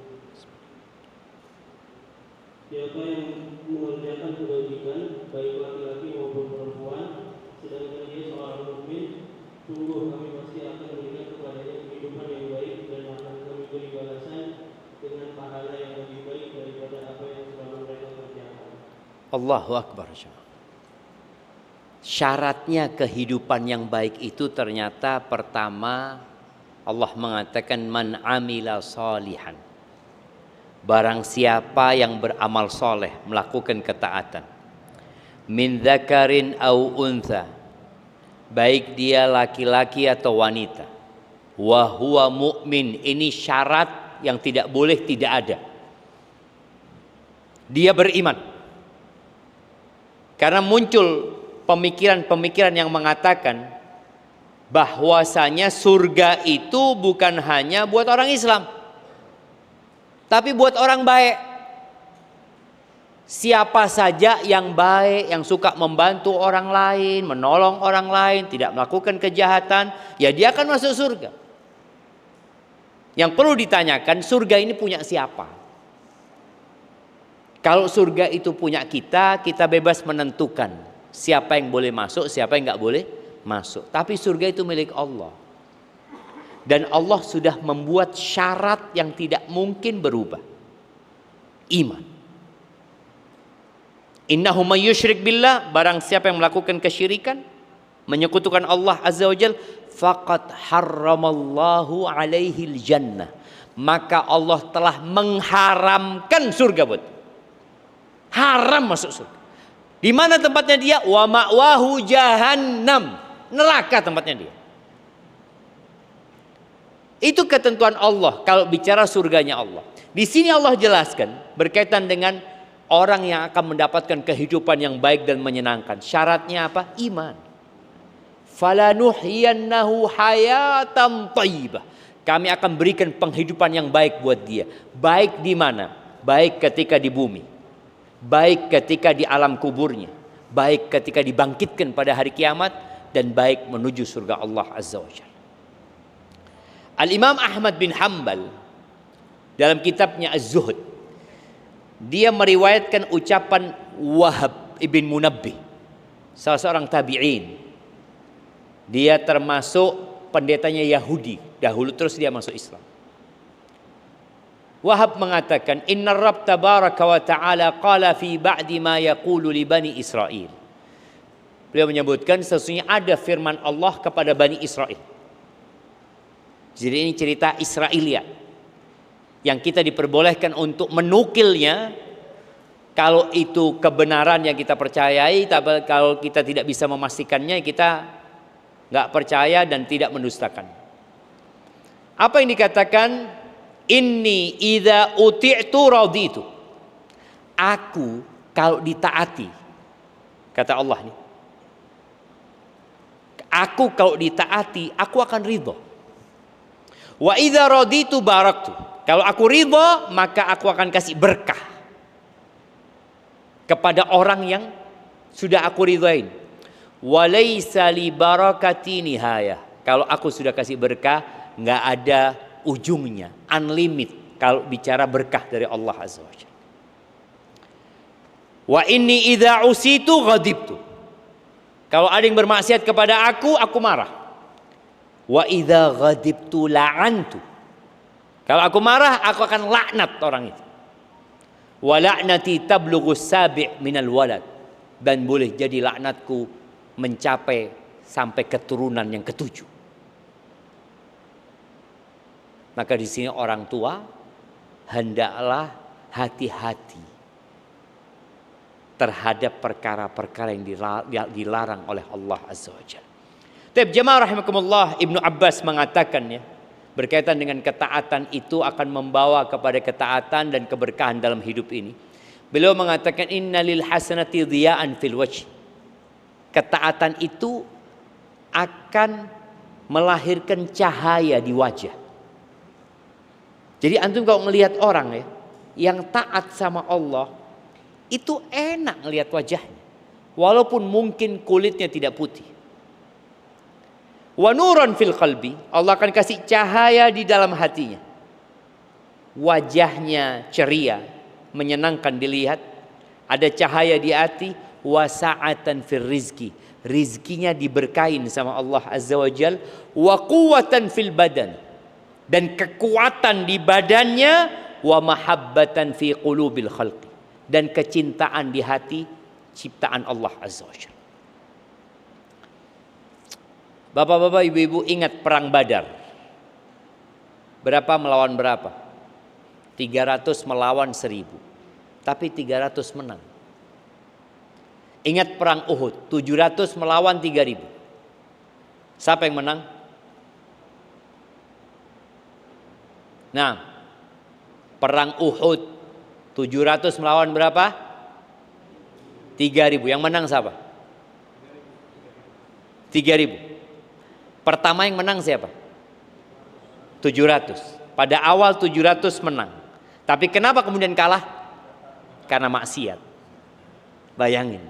Siapa yang mengerjakan kebajikan baik laki-laki maupun perempuan sedangkan dia seorang mukmin, sungguh kami pasti akan memberikan kepadanya kehidupan yang baik dan akan kami beri balasan dengan pahala yang lebih baik daripada apa yang telah mereka kerjakan. Allahu Akbar. Syaratnya kehidupan yang baik itu ternyata pertama Allah mengatakan man amila salihan. Barang siapa yang beramal soleh, melakukan ketaatan, min dzakarin au untha, baik dia laki-laki atau wanita, wa huwa mu'min, ini syarat yang tidak boleh tidak ada. Dia beriman. Karena muncul pemikiran-pemikiran yang mengatakan bahwasanya surga itu bukan hanya buat orang Islam, tapi buat orang baik. Siapa saja yang baik, yang suka membantu orang lain, menolong orang lain, tidak melakukan kejahatan, ya dia akan masuk surga. Yang perlu ditanyakan, surga ini punya siapa? Kalau surga itu punya kita, kita bebas menentukan siapa yang boleh masuk, siapa yang nggak boleh masuk. Tapi surga itu milik Allah. Dan Allah sudah membuat syarat yang tidak mungkin berubah. Iman. Innahu may yusyrik billah, barang siapa yang melakukan kesyirikan, menyekutukan Allah Azza wa Jalla, faqad harramallahu alaihil jannah, maka Allah telah mengharamkan surga buat. Haram masuk surga. Di mana tempatnya dia? Wa ma'wahu jahannam, neraka tempatnya dia. Itu ketentuan Allah kalau bicara surganya Allah. Di sini Allah jelaskan berkaitan dengan orang yang akan mendapatkan kehidupan yang baik dan menyenangkan. Syaratnya apa? Iman. Falanuhyiyannahu hayatan thayyibah. Kami akan berikan penghidupan yang baik buat dia. Baik di mana? Baik ketika di bumi. Baik ketika di alam kuburnya. Baik ketika dibangkitkan pada hari kiamat. Dan baik menuju surga Allah Azza wa Jalla. Al-Imam Ahmad bin Hanbal dalam kitabnya Az-Zuhd, dia meriwayatkan ucapan Wahab ibn Munabbih, salah seorang tabi'in. Dia termasuk pendetanya Yahudi dahulu, terus dia masuk Islam. Wahab mengatakan, Inna Rabb tabaraka wa ta'ala qala fi ba'di ma yaqulu li bani Israel. Beliau menyebutkan sesungguhnya ada firman Allah kepada Bani Israel. Jadi ini cerita Israiliyat yang kita diperbolehkan untuk menukilnya kalau itu kebenaran yang kita percayai. Tapi kalau kita tidak bisa memastikannya, kita nggak percaya dan tidak mendustakan. Apa yang dikatakan? Inni idza uti'tu raditu. Aku kalau ditaati, kata Allah nih, aku kalau ditaati, aku akan ridho. Wa idza raditu baraktu. Kalau aku ridho, maka aku akan kasih berkah kepada orang yang sudah aku ridhain. Wa laisa li barakati nihayah. Kalau aku sudah kasih berkah, nggak ada ujungnya, unlimited kalau bicara berkah dari Allah Azza wa Jalla. Wa inni idza usitu ghadibtu. Kalau ada yang bermaksiat kepada aku marah. Wa idza ghadibtu la'antu. Kalau aku marah, aku akan laknat orang itu. Wa la'nati tablughu sabi' minal walad. Dan boleh jadi laknatku mencapai sampai keturunan yang ketujuh. Maka di sini orang tua hendaklah hati-hati terhadap perkara-perkara yang dilarang oleh Allah Azza wa Jalla. Tapi jemaah rahimakumullah, Ibnu Abbas mengatakan ya, berkaitan dengan ketaatan itu akan membawa kepada ketaatan dan keberkahan dalam hidup ini. Beliau mengatakan innalil hasanati dhiya'an fil wajh. Ketaatan itu akan melahirkan cahaya di wajah. Jadi antum kalau melihat orang ya yang taat sama Allah, itu enak ngelihat wajahnya. Walaupun mungkin kulitnya tidak putih. Wa nuran fil qalbi, Allah akan kasih cahaya di dalam hatinya. Wajahnya ceria, menyenangkan dilihat, ada cahaya di hati. Wa sa'atan fil rizki, rizkinya diberkahin sama Allah Azza wa Jal. Wa quwwatan fil badan, dan kekuatan di badannya. Wa mahabbatan fi qulubil khalqi, dan kecintaan di hati ciptaan Allah Azza wa Jal. Bapak-bapak, ibu-ibu, ingat perang Badar. Berapa melawan berapa? 300 melawan 1000. Tapi 300 menang. Ingat perang Uhud, 700 melawan 3000. Siapa yang menang? Nah, perang Uhud 700 melawan berapa? 3000. Yang menang siapa? 3000. Pertama yang menang siapa? 700. Pada awal 700 menang. Tapi kenapa kemudian kalah? Karena maksiat. Bayangin.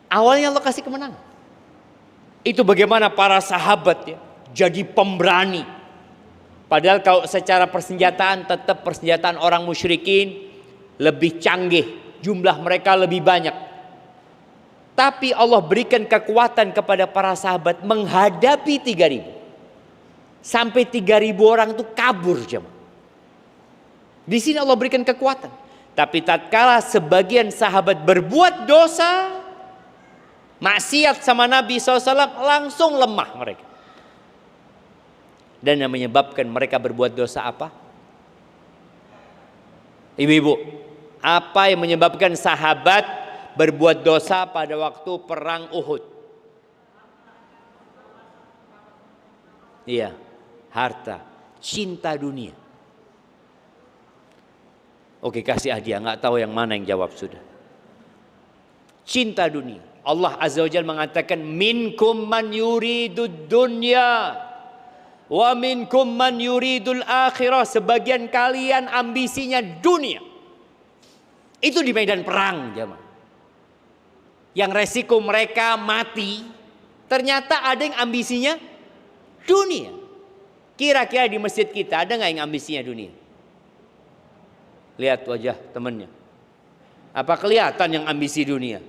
Awalnya Allah kasih kemenangan. Itu bagaimana para sahabat ya, jadi pemberani. Padahal kalau secara persenjataan tetap persenjataan orang musyrikin lebih canggih. Jumlah mereka lebih banyak. Tapi Allah berikan kekuatan kepada para sahabat menghadapi 3000. Sampai 3000 orang itu kabur jemaah. Di sini Allah berikan kekuatan. Tapi tatkala sebagian sahabat berbuat dosa, maksiat sama Nabi SAW, langsung lemah mereka. Dan yang menyebabkan mereka berbuat dosa apa? Ibu-ibu, apa yang menyebabkan sahabat berbuat dosa pada waktu perang Uhud? Iya, harta, cinta dunia. Oke, kasih hadiah, nggak tahu yang mana yang jawab sudah. Cinta dunia. Allah Azza wa Jalla mengatakan minkum man yuridud dunya wa minkum man yuridul akhirah. Sebagian kalian ambisinya dunia. Itu di medan perang, jemaah. Yang resiko mereka mati, ternyata ada yang ambisinya dunia. Kira-kira di masjid kita ada nggak yang ambisinya dunia? Lihat wajah temannya. Apa kelihatan yang ambisi dunia?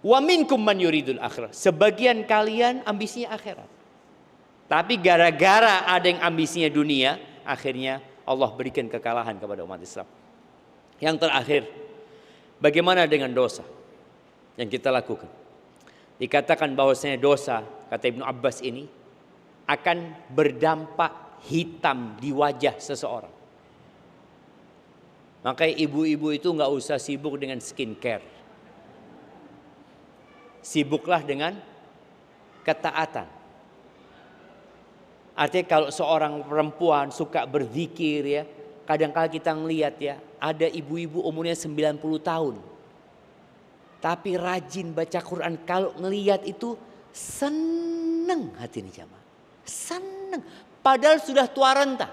Wa minkum man yuridul akhirah. Sebagian kalian ambisinya akhirat. Tapi gara-gara ada yang ambisinya dunia, akhirnya Allah berikan kekalahan kepada umat Islam. Yang terakhir, bagaimana dengan dosa yang kita lakukan? Dikatakan bahwasanya dosa, kata Ibnu Abbas ini, akan berdampak hitam di wajah seseorang. Makanya ibu-ibu itu nggak usah sibuk dengan skincare. Sibuklah dengan ketaatan. Artinya kalau seorang perempuan suka berzikir ya, kadang-kadang kita ngelihat ya, ada ibu-ibu umurnya 90 tahun. Tapi rajin baca Quran, kalau ngelihat itu seneng hati ini jamaah. Seneng. Padahal sudah tua renta.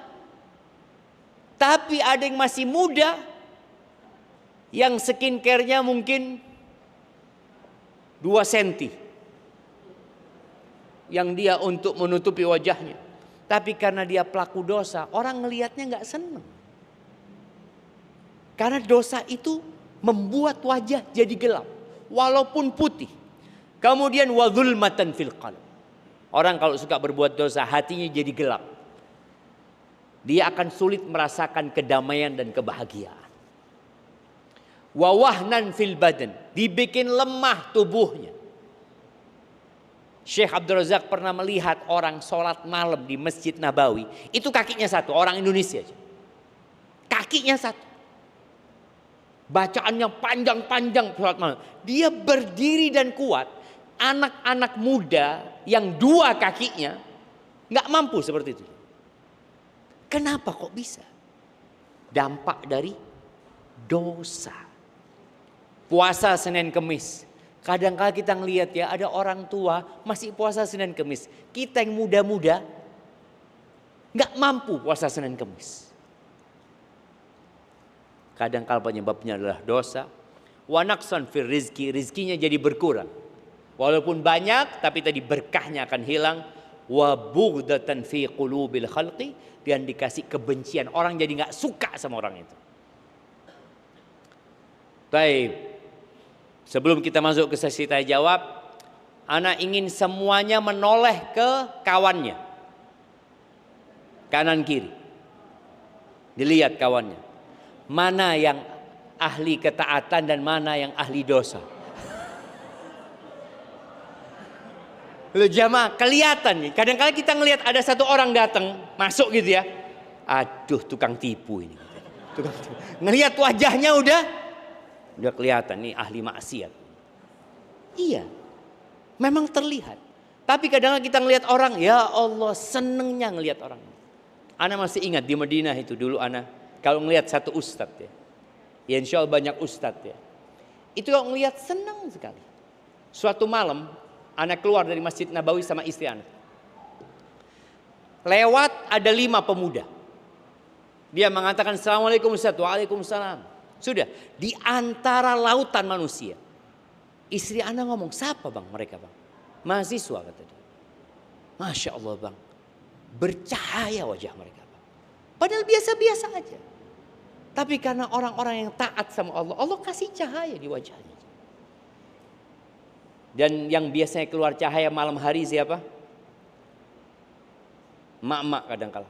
Tapi ada yang masih muda, yang skincare-nya mungkin 2 senti. Yang dia untuk menutupi wajahnya. Tapi karena dia pelaku dosa, orang ngelihatnya gak seneng. Karena dosa itu membuat wajah jadi gelap. Walaupun putih. Kemudian wa dzulmatan fil qalb. Orang kalau suka berbuat dosa, hatinya jadi gelap. Dia akan sulit merasakan kedamaian dan kebahagiaan. Wa wahnan fil badan. Dibikin lemah tubuhnya. Syekh Abdul Razak pernah melihat orang sholat malam di Masjid Nabawi. Itu kakinya satu, orang Indonesia. Kakinya satu. Bacaannya panjang-panjang sholat malam. Dia berdiri dan kuat. Anak-anak muda yang 2 kakinya gak mampu seperti itu. Kenapa kok bisa? dampak dari dosa. Puasa Senin Kemis. Kadang-kala kita ngelihat ya, ada orang tua masih puasa Senin Kemis. Kita yang muda-muda nggak mampu puasa Senin Kemis. Kadang-kala penyebabnya adalah dosa. Wa naqsan fil rizki, rizkinya jadi berkurang. Walaupun banyak, tapi tadi berkahnya akan hilang. Wa bughdatan fi qulubil khalqi, dan dikasih kebencian, orang jadi nggak suka sama orang itu. Baik, sebelum kita masuk ke sesi tanya jawab, ana ingin semuanya menoleh ke kawannya, kanan kiri, dilihat kawannya, mana yang ahli ketaatan dan mana yang ahli dosa. Loh jamaah, kelihatan nih. Kadang-kadang kita ngelihat ada satu orang datang masuk gitu ya. Aduh, tukang tipu ini. Tukang tipu. Ngelihat wajahnya udah kelihatan nih ahli maksiat. Iya, memang terlihat. Tapi kadang-kadang kita ngelihat orang, ya Allah senengnya ngelihat orang. Ana masih ingat di Madinah itu dulu ana kalau ngelihat satu ustadz ya. Ya insya Allah banyak ustadz ya. Itu kalau ngelihat senang sekali. Suatu malam anak keluar dari Masjid Nabawi sama istri anak. Lewat ada 5 pemuda. Dia mengatakan Assalamualaikum Ustaz. Waalaikumsalam. Sudah di antara lautan manusia. Istri anak ngomong, siapa bang mereka bang? Mahasiswa kata dia. Masya Allah bang. Bercahaya wajah mereka bang. Padahal biasa-biasa aja. Tapi karena orang-orang yang taat sama Allah, Allah kasih cahaya di wajahnya. Dan yang biasanya keluar cahaya malam hari siapa? Mak-mak kadang-kala.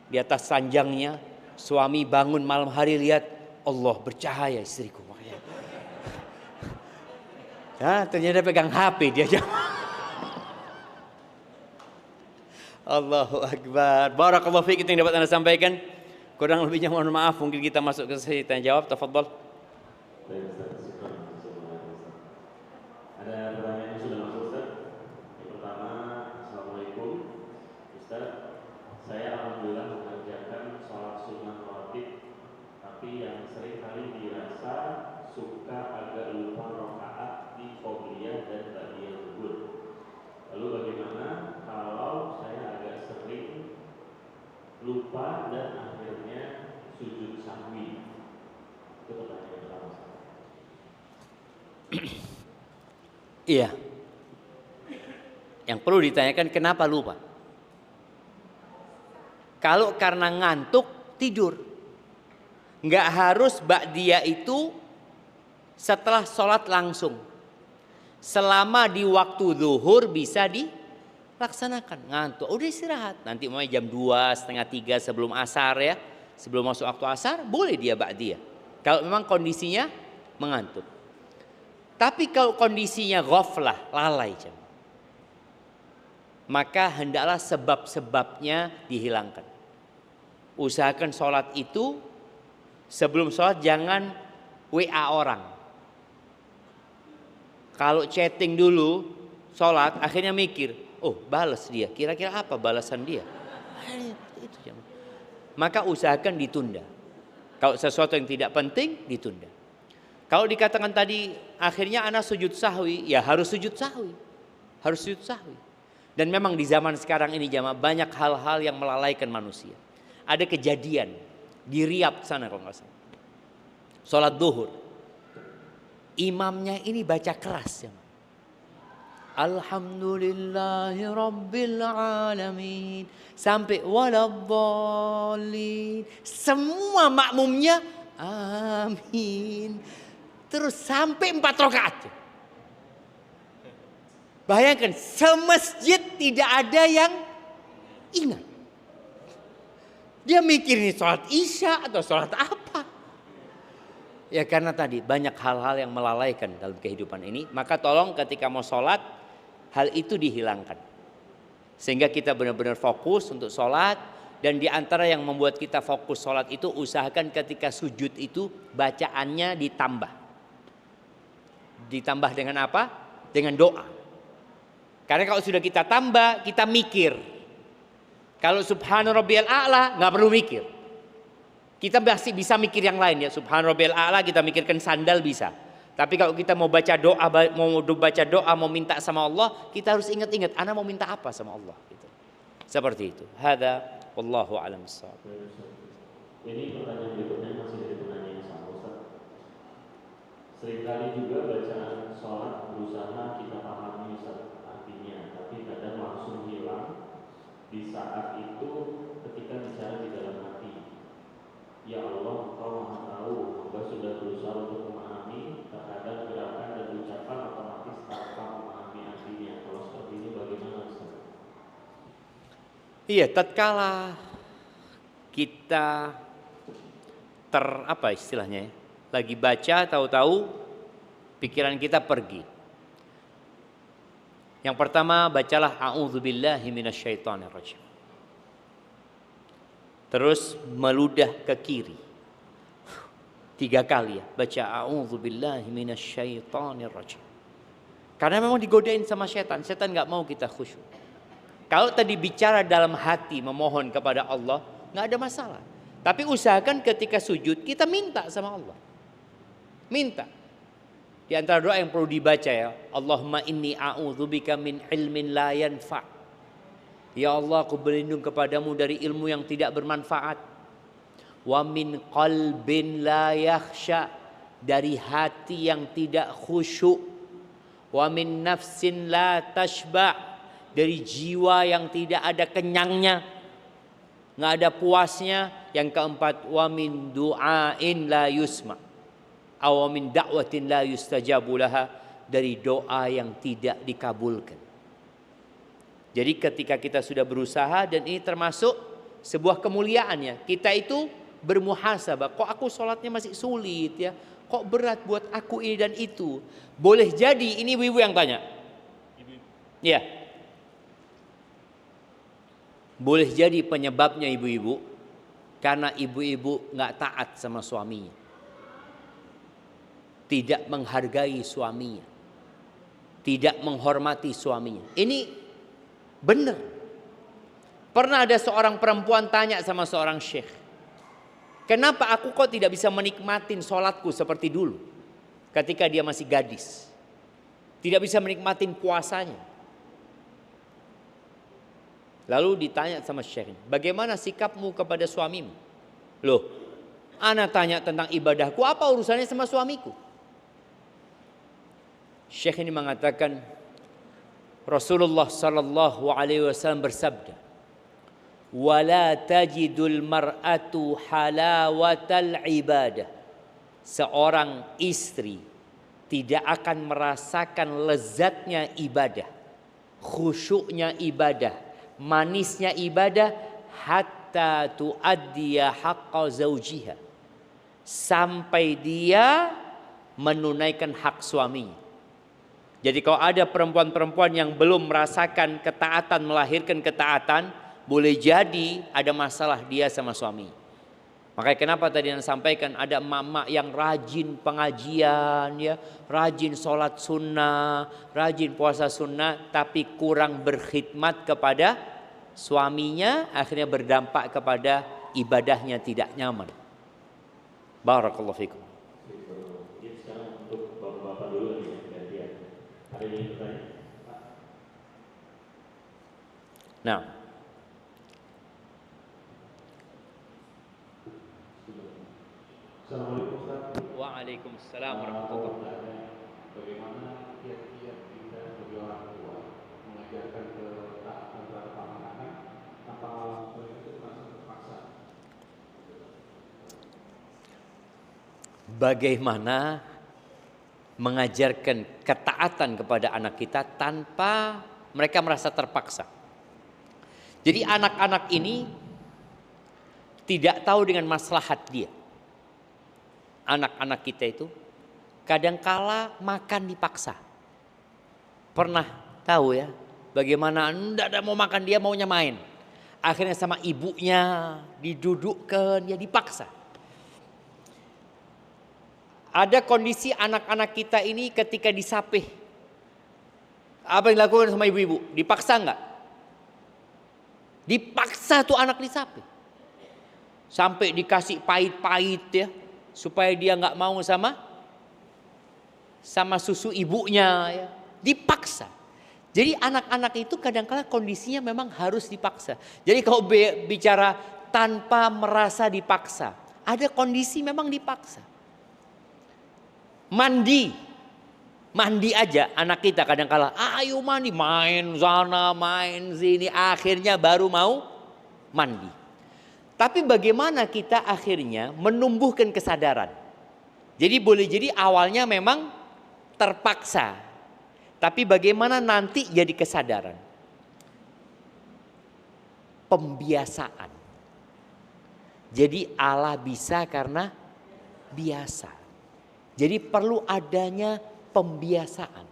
Di atas sanjangnya, suami bangun malam hari lihat Allah bercahaya istriku. Ya, ternyata pegang HP dia. Allahu Akbar. Barakallahu fiik, itu yang dapat Anda sampaikan. Kurang lebihnya mohon maaf, mungkin kita masuk ke sesi tanya jawab. Tafadhol. Ada pertanyaan yang sudah masuk Ustaz. Yang pertama, Assalamualaikum Ustaz, saya alhamdulillah mengerjakan sholat sunnah rawatib, tapi yang sering kali dirasa suka agak lupa rakaat di qobliyah dan ba'diyah zuhur. Lalu bagaimana kalau saya agak sering lupa dan akhirnya sujud sahwi? Itu pertanyaan yang pertama. Iya. Yang perlu ditanyakan kenapa lupa? Kalau karena ngantuk tidur. Nggak harus ba'diyah itu setelah sholat langsung. Selama di waktu zuhur bisa dilaksanakan. Ngantuk, udah istirahat. Nanti mulai jam 2, setengah 3 sebelum asar ya. Sebelum masuk waktu asar boleh dia ba'diyah. Kalau memang kondisinya mengantuk. Tapi kalau kondisinya ghaflah, lalai, maka hendaklah sebab-sebabnya dihilangkan. Usahakan sholat itu sebelum sholat jangan WA orang. Kalau chatting dulu sholat, akhirnya mikir, oh balas dia, kira-kira apa balasan dia? Maka usahakan ditunda. Kalau sesuatu yang tidak penting ditunda. Kalau dikatakan tadi akhirnya anak sujud sahwi, ya harus sujud sahwi. Harus sujud sahwi. Dan memang di zaman sekarang ini jamaah banyak hal-hal yang melalaikan manusia. Ada kejadian di Riyadh sana kalau nggak salah. Sholat duhur. Imamnya ini baca keras. Alhamdulillahi Rabbil Alamin. Sampai waladhdallin. Semua makmumnya amin. Terus sampai 4 rakaat. Bayangkan semasjid tidak ada yang ingat. Dia mikir ini sholat isya atau sholat apa. Ya karena tadi banyak hal-hal yang melalaikan dalam kehidupan ini. Maka tolong ketika mau sholat hal itu dihilangkan. Sehingga kita benar-benar fokus untuk sholat. Dan di antara yang membuat kita fokus sholat itu usahakan ketika sujud itu bacaannya ditambah. Ditambah dengan apa? Dengan doa. Karena kalau sudah kita tambah, kita mikir. Kalau subhana rabbiyal a'la, nggak perlu mikir. Kita masih bisa mikir yang lain ya. Subhanarabbiyal a'la kita mikirkan sandal bisa. Tapi kalau kita mau baca doa, mau minta sama Allah, kita harus ingat-ingat, ana mau minta apa sama Allah. Gitu. Seperti itu. Hada, wallahu a'lam bishawab. Ini pertanyaan berikutnya masih dari penanya yang sama, Ustaz. Seringkali juga bacaan sholat berusaha kita pahami Ustaz artinya, tapi kadang langsung hilang di saat itu ketika bicara di dalam hati. Ya Allah, Engkau Maha Tahu, hamba sudah berusaha untuk memahami, terkadang gerakan dan ucapan otomatis tanpa memahami artinya. Kalau seperti ini bagaimana Ustaz? Iya, tatkala kita apa istilahnya ya? Lagi baca tahu-tahu pikiran kita pergi. Yang pertama bacalah a'udzubillahi minasyaitonirrajim. Terus meludah ke kiri 3 kali ya, baca a'udzubillahi minasyaitonirrajim. Karena memang digodain sama setan nggak mau kita khusyuk. Kalau tadi bicara dalam hati memohon kepada Allah nggak ada masalah. Tapi usahakan ketika sujud kita minta sama Allah. Minta. Di antara doa yang perlu dibaca ya, Allahumma inni a'udzubika min ilmin la yanfa'. Ya Allah, aku berlindung kepadamu dari ilmu yang tidak bermanfaat. Wa min qalbin la yakhsha, dari hati yang tidak khusyuk. Wa min nafsin la tashba', dari jiwa yang tidak ada kenyangnya, nggak ada puasnya. Yang keempat, wa min du'ain la yusma' aw min da'watin la yustajabu laha, dari doa yang tidak dikabulkan. Jadi ketika kita sudah berusaha, dan ini termasuk sebuah kemuliaannya, kita itu bermuhasabah, kok aku sholatnya masih sulit ya, kok berat buat aku ini dan itu. Boleh jadi ini ibu-ibu yang tanya. Ya. Boleh jadi penyebabnya ibu-ibu karena ibu-ibu nggak taat sama suaminya, tidak menghargai suaminya, tidak menghormati suaminya. Ini benar. Pernah ada seorang perempuan tanya sama seorang syekh, kenapa aku kok tidak bisa menikmatin sholatku seperti dulu ketika dia masih gadis, tidak bisa menikmatin puasanya. Lalu ditanya sama syekh, bagaimana sikapmu kepada suamimu? Loh, ana tanya tentang ibadahku, apa urusannya sama suamiku? Syekh ini mengatakan, Rasulullah sallallahu alaihi wasallam bersabda, "Wala tajidul mar'atu halawatal ibadah." Seorang istri tidak akan merasakan lezatnya ibadah, khusyuknya ibadah, manisnya ibadah, hatta tuaddiya haqqa zaujiha, sampai dia menunaikan hak suaminya. Jadi kalau ada perempuan-perempuan yang belum merasakan ketaatan, melahirkan ketaatan, boleh jadi ada masalah dia sama suami. Makanya kenapa tadi yang sampaikan ada emak-emak yang rajin pengajian ya, rajin sholat sunnah, rajin puasa sunnah, tapi kurang berkhidmat kepada suaminya, akhirnya berdampak kepada ibadahnya tidak nyaman. Barakallahu fikum. Jadi sekarang untuk bapak-bapak dulu nih yang gantian. Ada yang bertanya? Nah, Assalamualaikum Ustaz. waalaikumsalam warahmatullahi wabarakatuh. Bagaimana kiat-kiat kita sebagai orang tua mengajarkan ketaatan terhadap anak-anak tanpa mereka itu merasa terpaksa? Bagaimana mengajarkan ketaatan kepada anak kita tanpa mereka merasa terpaksa. Jadi anak-anak ini tidak tahu dengan maslahat dia. Anak-anak kita itu kadangkala makan dipaksa. Pernah tahu ya bagaimana enggak ada mau makan, dia maunya main. Akhirnya sama ibunya didudukkan, ya dipaksa. Ada kondisi anak-anak kita ini ketika disapih. Apa yang dilakukan sama ibu-ibu? Dipaksa enggak? Dipaksa tuh anak disapih. Sampai dikasih pahit-pahit ya, supaya dia nggak mau sama susu ibunya ya. Dipaksa. Jadi anak-anak itu kadang-kala kondisinya memang harus dipaksa. Jadi kalau bicara tanpa merasa dipaksa, ada kondisi memang dipaksa. Mandi aja anak kita kadang-kala, ayo mandi, main sana, main sini, akhirnya baru mau mandi. Tapi bagaimana kita akhirnya menumbuhkan kesadaran? Jadi boleh jadi awalnya memang terpaksa, tapi bagaimana nanti jadi kesadaran? Pembiasaan. Jadi Allah bisa karena biasa. Jadi perlu adanya pembiasaan.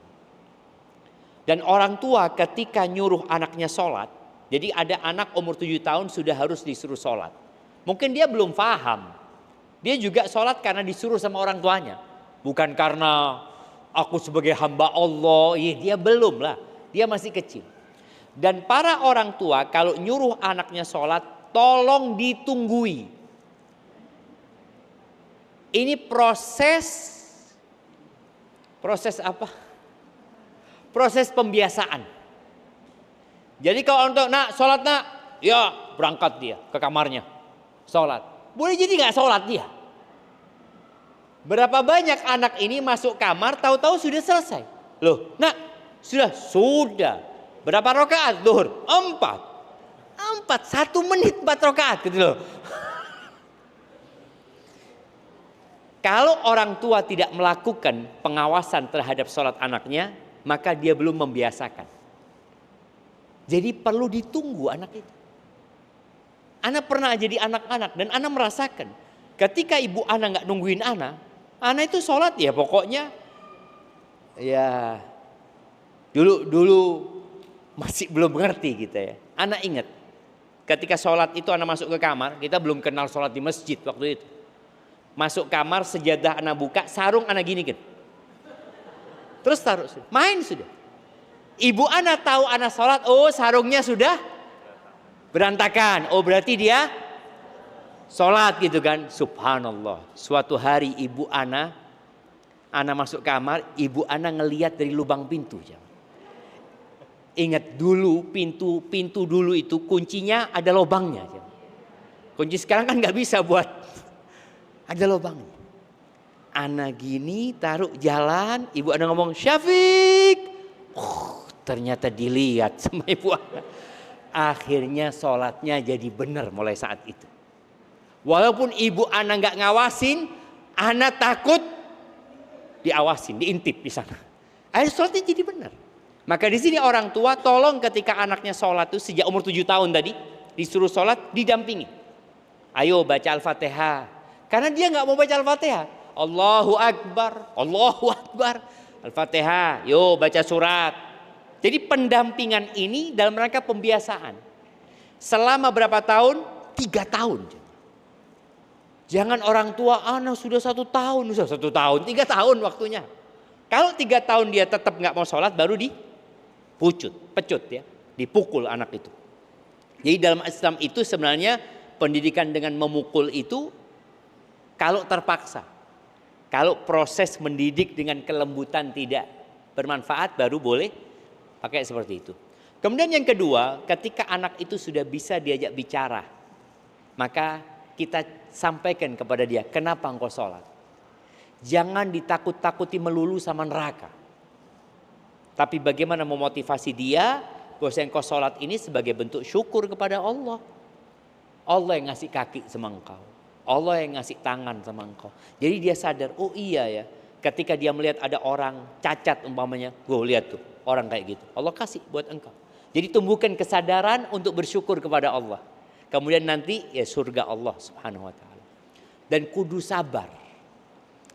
Dan orang tua ketika nyuruh anaknya sholat, jadi ada anak umur 7 tahun sudah harus disuruh sholat. Mungkin dia belum paham. Dia juga sholat karena disuruh sama orang tuanya. Bukan karena aku sebagai hamba Allah. Ya, dia belum lah. Dia masih kecil. Dan para orang tua kalau nyuruh anaknya sholat, tolong ditunggui. Ini proses apa? Proses pembiasaan. Jadi kalau untuk nak sholat nak, ya berangkat dia ke kamarnya sholat. Boleh jadi nggak sholat dia. Berapa banyak anak ini masuk kamar tahu-tahu sudah selesai. Loh nak sudah. Berapa rakaat zuhur? 4. 1 menit 4 rakaat gitu loh. Kalau orang tua tidak melakukan pengawasan terhadap sholat anaknya, maka dia belum membiasakan. Jadi perlu ditunggu anak itu. Anak pernah jadi anak-anak dan anak merasakan. Ketika ibu anak nggak nungguin anak itu sholat ya pokoknya. Ya dulu masih belum mengerti kita ya. Anak ingat ketika sholat itu anak masuk ke kamar, kita belum kenal sholat di masjid waktu itu. Masuk kamar, sejadah anak buka, sarung anak gini kan. Terus taruh, main sudah. Ibu anak tahu anak sholat, oh sarungnya sudah berantakan. Oh berarti dia sholat gitu kan. Subhanallah. Suatu hari ibu anak masuk kamar, ibu anak ngelihat dari lubang pintu. Ingat dulu pintu dulu itu kuncinya ada lubangnya. Kunci sekarang kan nggak bisa buat. Ada lubang. Anak gini taruh jalan, ibu anak ngomong Syafiq. Ternyata dilihat sama ibu anak. Akhirnya sholatnya jadi benar mulai saat itu. Walaupun ibu anak nggak ngawasin, anak takut diawasin, diintip di sana. Akhirnya sholatnya jadi benar. Maka di sini orang tua tolong ketika anaknya sholat itu sejak umur 7 tahun tadi disuruh sholat didampingi. Ayo baca Al-Fatihah. Karena dia nggak mau baca Al-Fatihah. Allahu Akbar, Allahu Akbar. Al-Fatihah, yo baca surat. Jadi pendampingan ini dalam rangka pembiasaan. Selama berapa tahun? 3 tahun. Jangan orang tua, anak sudah 1 tahun, 3 tahun waktunya. Kalau 3 tahun dia tetap nggak mau sholat, baru pecut ya, dipukul anak itu. Jadi dalam Islam itu sebenarnya pendidikan dengan memukul itu kalau terpaksa, kalau proses mendidik dengan kelembutan tidak bermanfaat baru boleh pakai seperti itu. Kemudian yang kedua, ketika anak itu sudah bisa diajak bicara, maka kita sampaikan kepada dia, kenapa engkau sholat? Jangan ditakut-takuti melulu sama neraka. Tapi bagaimana memotivasi dia bahwa engkau sholat ini sebagai bentuk syukur kepada Allah. Allah yang ngasih kaki sama engkau. Allah yang ngasih tangan sama engkau. Jadi dia sadar, oh iya ya. Ketika dia melihat ada orang cacat umpamanya, gue lihat tuh orang kayak gitu. Allah kasih buat engkau. Jadi tumbuhkan kesadaran untuk bersyukur kepada Allah. Kemudian nanti ya surga Allah subhanahu wa ta'ala. Dan kudu sabar.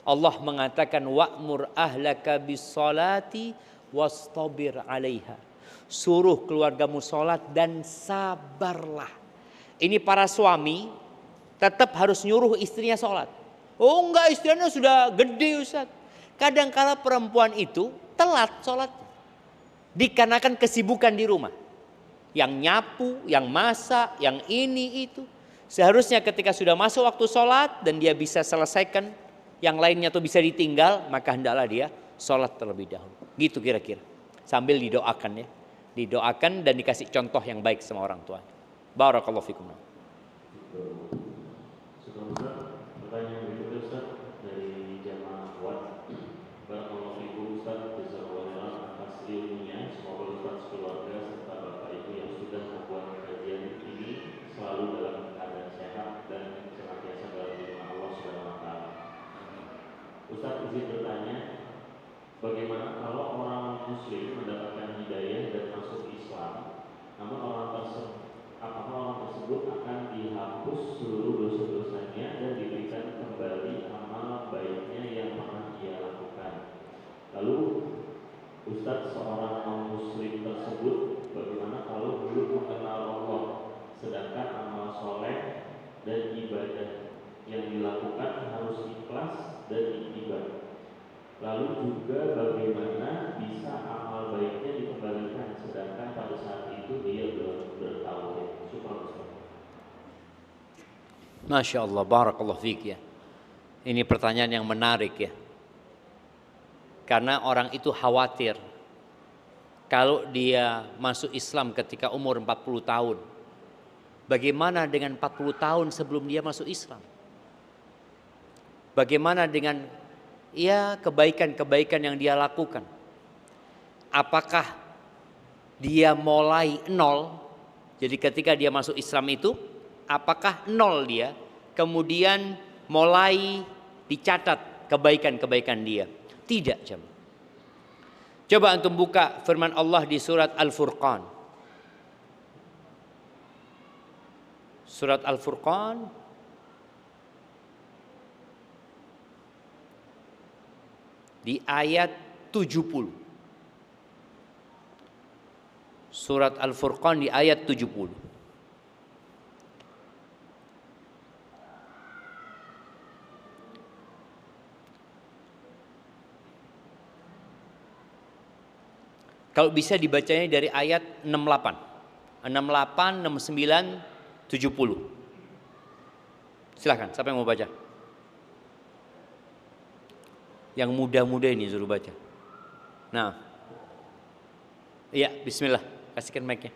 Allah mengatakan wa'mur ahlaka bis salati wastabir 'alaiha. Suruh keluargamu salat dan sabarlah. Ini para suami tetap harus nyuruh istrinya sholat. Oh enggak, istrinya sudah gede Ustaz. Kadang-kala perempuan itu telat sholat. Dikarenakan kesibukan di rumah. Yang nyapu, yang masak, yang ini itu. Seharusnya ketika sudah masuk waktu sholat dan dia bisa selesaikan, yang lainnya tuh bisa ditinggal, maka hendaklah dia sholat terlebih dahulu. Gitu kira-kira. Sambil didoakan ya. Didoakan dan dikasih contoh yang baik sama orang tua. Barakallahu fikum. Pertanyaan berikutnya Ustaz dari jamaah Kuat. Barakallahu fikum Ustaz, jazakallahu khairan atas ilmunya. Semoga Ustaz, keluarga serta Bapak Ibu yang sudah membuat kajian ini selalu dalam keadaan sehat dan senantiasa dalam lindungan Allah Subhanahu wa taala. Ustaz izin bertanya, bagaimana kalau orang muslim mendapatkan hidayah dan masuk Islam, namun apakah orang tersebut akan dihapus seluruh dosa-dosanya dan diberikan kembali amal baiknya yang pernah ia lakukan? Lalu Ustadz, seorang non-muslim tersebut bagaimana kalau belum mengenal Allah, sedangkan amal soleh dan ibadah yang dilakukan harus ikhlas dan ibadah? Lalu juga bagaimana bisa amal baiknya dikembalikan sedangkan pada saat itu dia belum bertauhid? Masya Allah, barakallahu fiik ya. Ini pertanyaan yang menarik ya. Karena orang itu khawatir kalau dia masuk Islam ketika umur 40 tahun. Bagaimana dengan 40 tahun sebelum dia masuk Islam? Bagaimana dengan kebaikan-kebaikan yang dia lakukan? Apakah dia mulai nol? Jadi ketika dia masuk Islam itu, apakah nol dia? Kemudian mulai dicatat kebaikan-kebaikan dia? Tidak, jemaah. Coba antum buka firman Allah di surat Al-Furqan. Surat Al-Furqan di ayat 70. Surat Al-Furqan di ayat 70. Kalau bisa dibacanya dari ayat 68. 68, 69, 70. Silakan, siapa yang mau baca? Yang muda-muda ini suruh baca. Nah, iya, bismillah, kasihkan mic-nya.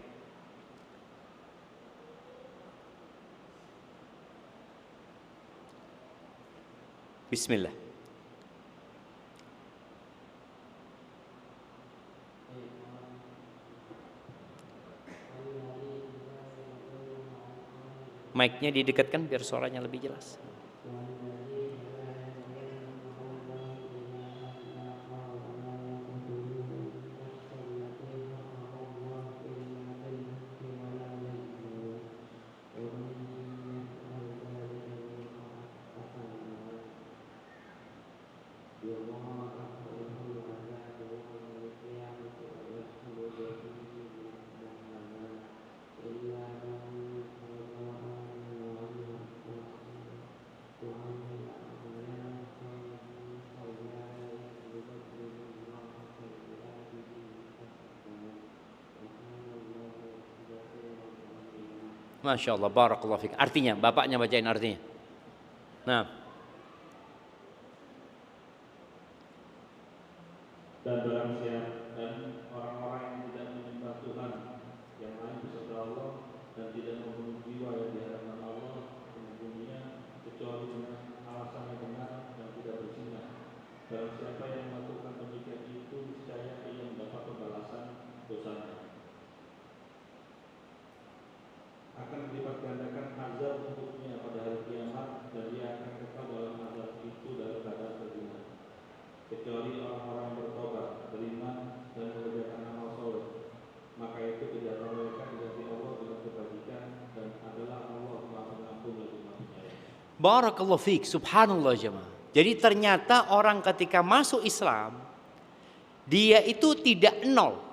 Bismillah. Mic-nya didekatkan biar suaranya lebih jelas. Masya Allah, barakallahu fiik. Artinya, bapaknya bacain artinya. Nah. Dan barang siapa dan orang-orang yang tidak menyembah Tuhan yang lain beserta Allah dan tidak membunuh jiwa yang di hadapan Allah membunuhnya kecuali dengan alasan yang benar dan tidak berzina. Barang siapa yang melakukan demikian itu niscaya ia mendapat pembalasan dosanya. Akan dilipat gandakan azab untuknya pada hari kiamat dan dia akan kekal dalam azab itu dalam keadaan berzina. Kecuali orang-orang bertobat, beriman dan mengerjakan amal soleh, maka itu kejahatan mereka di sisi Allah dengan kebajikan dan adalah Allah Maha Pengampun lagi Maha Penyayang. Barakallahu fiik, subhanallah jemaah. Jadi ternyata orang ketika masuk Islam, dia itu tidak nol.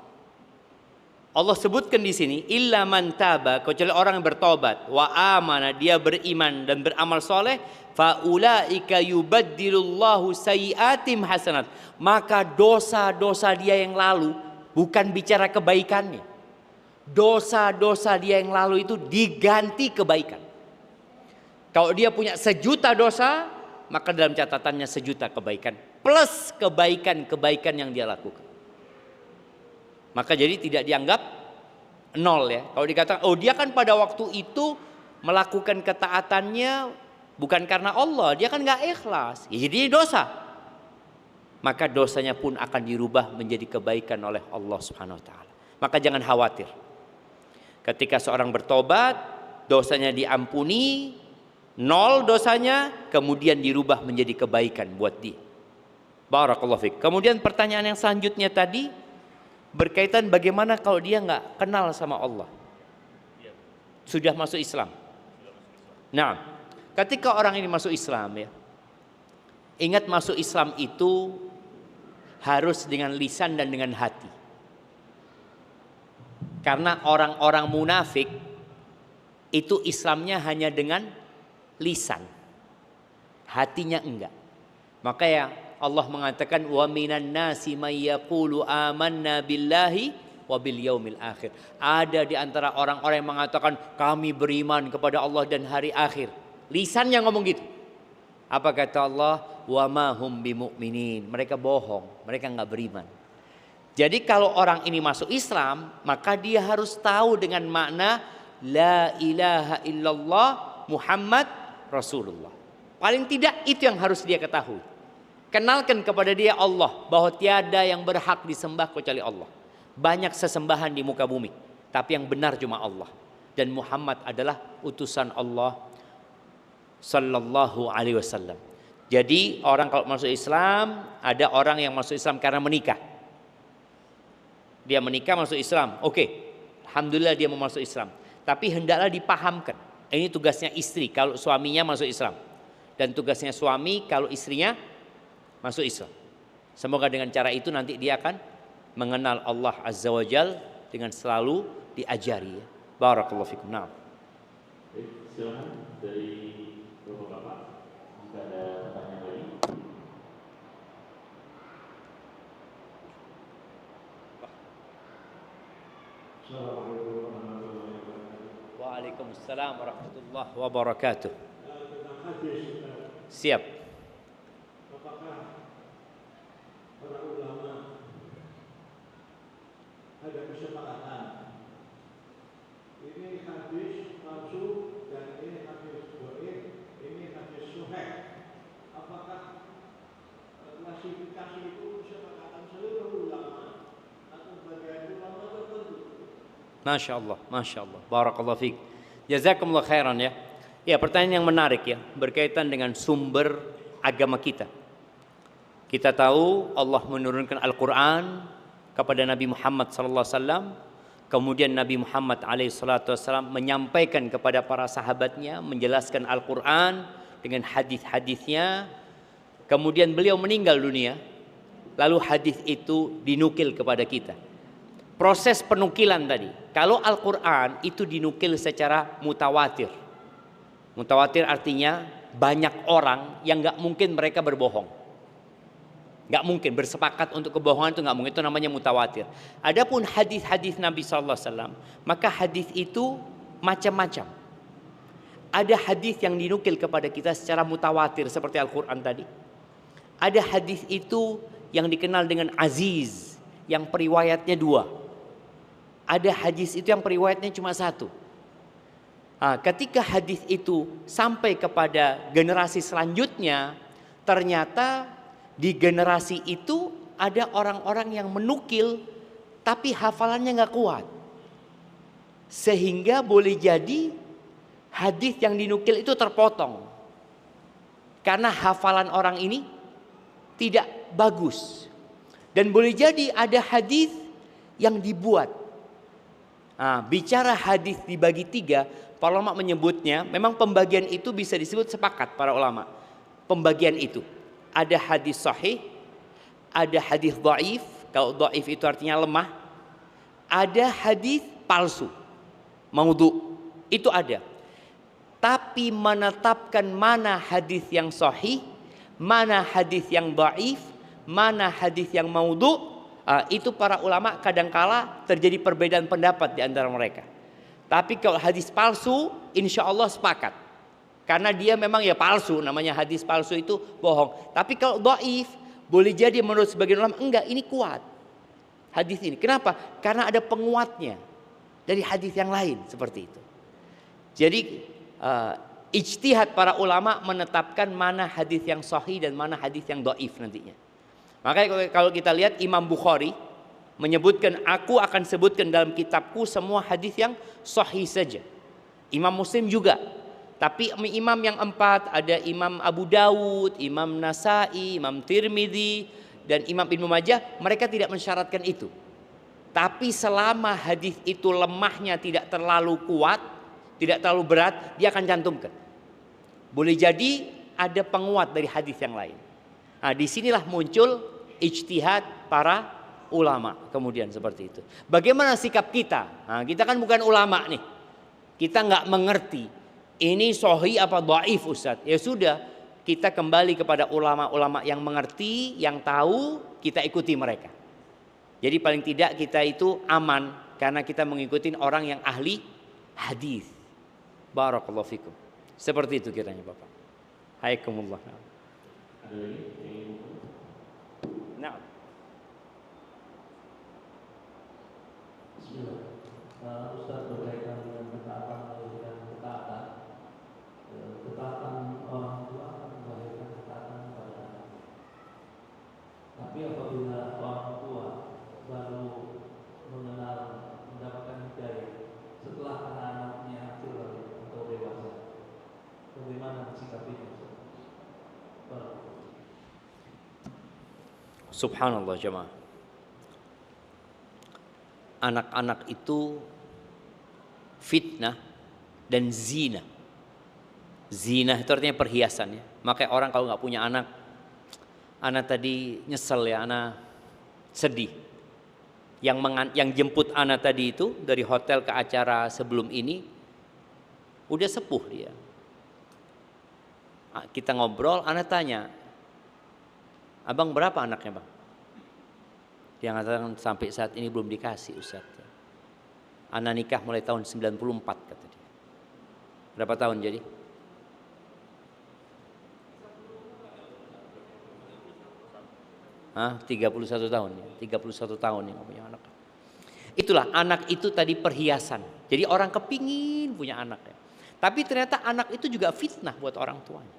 Allah sebutkan di sini, illa man taba, kecuali orang yang bertobat, wa amana, dia beriman dan beramal soleh, fa ulaika yubaddilullahu sayyiatim hasanat. Maka dosa-dosa dia yang lalu, bukan bicara kebaikannya, dosa-dosa dia yang lalu itu diganti kebaikan. Kalau dia punya 1.000.000 dosa, maka dalam catatannya 1.000.000 kebaikan plus kebaikan-kebaikan yang dia lakukan. Maka jadi tidak dianggap nol ya. Kalau dikatakan, oh dia kan pada waktu itu melakukan ketaatannya bukan karena Allah, dia kan nggak ikhlas, ya jadi dosa. Maka dosanya pun akan dirubah menjadi kebaikan oleh Allah Subhanahu wa taala. Maka jangan khawatir. Ketika seorang bertobat, dosanya diampuni, nol dosanya, kemudian dirubah menjadi kebaikan buat dia. Barakallahu fiik. Kemudian pertanyaan yang selanjutnya tadi berkaitan bagaimana kalau dia nggak kenal sama Allah, sudah masuk Islam. Nah, ketika orang ini masuk Islam ya, ingat masuk Islam itu harus dengan lisan dan dengan hati. Karena orang-orang munafik itu Islamnya hanya dengan lisan, hatinya enggak. Maka ya Allah mengatakan wa minan nasi may yaqulu amanna billahi wa bil yaumil akhir. Ada di antara orang-orang yang mengatakan kami beriman kepada Allah dan hari akhir. Lisannya ngomong gitu. Apa kata Allah? Wa ma hum bimu'minin. Mereka bohong, mereka enggak beriman. Jadi kalau orang ini masuk Islam, maka dia harus tahu dengan makna la ilaha illallah Muhammad Rasulullah. Paling tidak itu yang harus dia ketahui. Kenalkan kepada dia Allah, bahwa tiada yang berhak disembah kecuali Allah. Banyak sesembahan di muka bumi, tapi yang benar cuma Allah. Dan Muhammad adalah utusan Allah sallallahu alaihi wasallam. Jadi orang kalau masuk Islam, ada orang yang masuk Islam karena menikah. Dia menikah masuk Islam, oke. Alhamdulillah dia mau masuk Islam. Tapi hendaklah dipahamkan, ini tugasnya istri kalau suaminya masuk Islam. Dan tugasnya suami kalau istrinya masuk Islam. Semoga dengan cara itu nanti dia akan mengenal Allah Azza wa Jal dengan selalu diajari. Barakallahu fikum. Nah. Silakan dari Bapak-bapak, jika ada pertanyaan lagi. Assalamualaikum warahmatullahi wabarakatuh. Waalaikumsalam warahmatullahi wabarakatuh. Siap. Apakah para ulama ada kesepakatan ini hadis palsu dan ini hadis dhaif, ini hadis sahih? Apakah klasifikasi itu kesepakatan seluruh ulama atau bagian ulama tertentu? Masya Allah, Masya Allah. Barakallahu fiik. Jazakumullah khairan ya. Ya, pertanyaan yang menarik ya, berkaitan dengan sumber agama kita. Kita tahu Allah menurunkan Al-Quran kepada Nabi Muhammad SAW. Kemudian Nabi Muhammad SAW menyampaikan kepada para sahabatnya, menjelaskan Al-Quran dengan hadis-hadisnya. Kemudian beliau meninggal dunia, lalu hadis itu dinukil kepada kita. Proses penukilan tadi, kalau Al-Quran itu dinukil secara mutawatir. Mutawatir artinya banyak orang yang gak mungkin mereka berbohong. Gak mungkin, bersepakat untuk kebohongan itu gak mungkin, itu namanya mutawatir. Adapun hadis-hadis Nabi SAW, maka hadis itu macam-macam. Ada hadis yang dinukil kepada kita secara mutawatir seperti Al-Quran tadi. Ada hadis itu yang dikenal dengan aziz, yang periwayatnya 2. Ada hadis itu yang periwayatnya cuma 1. Ketika hadis itu sampai kepada generasi selanjutnya, ternyata di generasi itu ada orang-orang yang menukil tapi hafalannya nggak kuat, sehingga boleh jadi hadis yang dinukil itu terpotong karena hafalan orang ini tidak bagus. Dan boleh jadi ada hadis yang dibuat. Bicara hadis dibagi 3, para ulama menyebutnya, memang pembagian itu bisa disebut sepakat para ulama. Pembagian itu ada hadis sahih, ada hadis dhaif. Kalau dhaif itu artinya lemah. Ada hadis palsu, maudhu, itu ada. Tapi menetapkan mana hadis yang sahih, mana hadis yang dhaif, mana hadis yang maudhu, itu para ulama kadangkala terjadi perbedaan pendapat di antara mereka. Tapi kalau hadis palsu, insya Allah sepakat. Karena dia memang ya palsu, namanya hadis palsu itu bohong. Tapi kalau dhaif, boleh jadi menurut sebagian ulama enggak, ini kuat. Hadis ini. Kenapa? Karena ada penguatnya dari hadis yang lain seperti itu. Jadi ijtihad para ulama menetapkan mana hadis yang sahih dan mana hadis yang dhaif nantinya. Makanya kalau kita lihat Imam Bukhari menyebutkan, aku akan sebutkan dalam kitabku semua hadis yang sahih saja. Imam Muslim juga. Tapi imam yang 4 ada Imam Abu Dawud, Imam Nasai, Imam Tirmidzi dan Imam Ibnu Majah, mereka tidak mensyaratkan itu. Tapi selama hadis itu lemahnya tidak terlalu kuat, tidak terlalu berat, dia akan cantumkan. Boleh jadi ada penguat dari hadis yang lain. Nah, disinilah muncul ijtihad para ulama kemudian seperti itu. Bagaimana sikap kita? Nah, kita kan bukan ulama nih. Kita nggak mengerti ini sahih apa dhaif Ustaz. Ya sudah, kita kembali kepada ulama-ulama yang mengerti, yang tahu, kita ikuti mereka. Jadi paling tidak kita itu aman karena kita mengikuti orang yang ahli hadis. Barakallahu fikum. Seperti itu kiranya Bapak. Hayakumullah. Ada lagi? Nah. Bismillah. Ustaz berkaitan dengan ketaatan melahirkan ketaatan. Ketaatan orang tua akan melahirkan ketaatan pada anak. Tapi apabila orang tua baru mengenal, mendapatkan hidayah setelah anak-anaknya akil atau dewasa, bagaimana sikapnya? Subhanallah jemaah. Anak-anak itu fitnah dan zina. Zina itu artinya perhiasan ya. Makanya orang kalau nggak punya anak tadi nyesel ya, anak sedih. Yang jemput anak tadi itu dari hotel ke acara sebelum ini udah sepuh dia. Kita ngobrol, anak tanya, abang berapa anaknya bang? Dia mengatakan sampai saat ini belum dikasih Ustaz. Anak nikah mulai tahun 94 kata dia. Berapa tahun jadi? Hah? 31 tahun ya. 31 tahun yang punya anak. Itulah anak itu tadi perhiasan. Jadi orang kepingin punya anak ya. Tapi ternyata anak itu juga fitnah buat orang tuanya.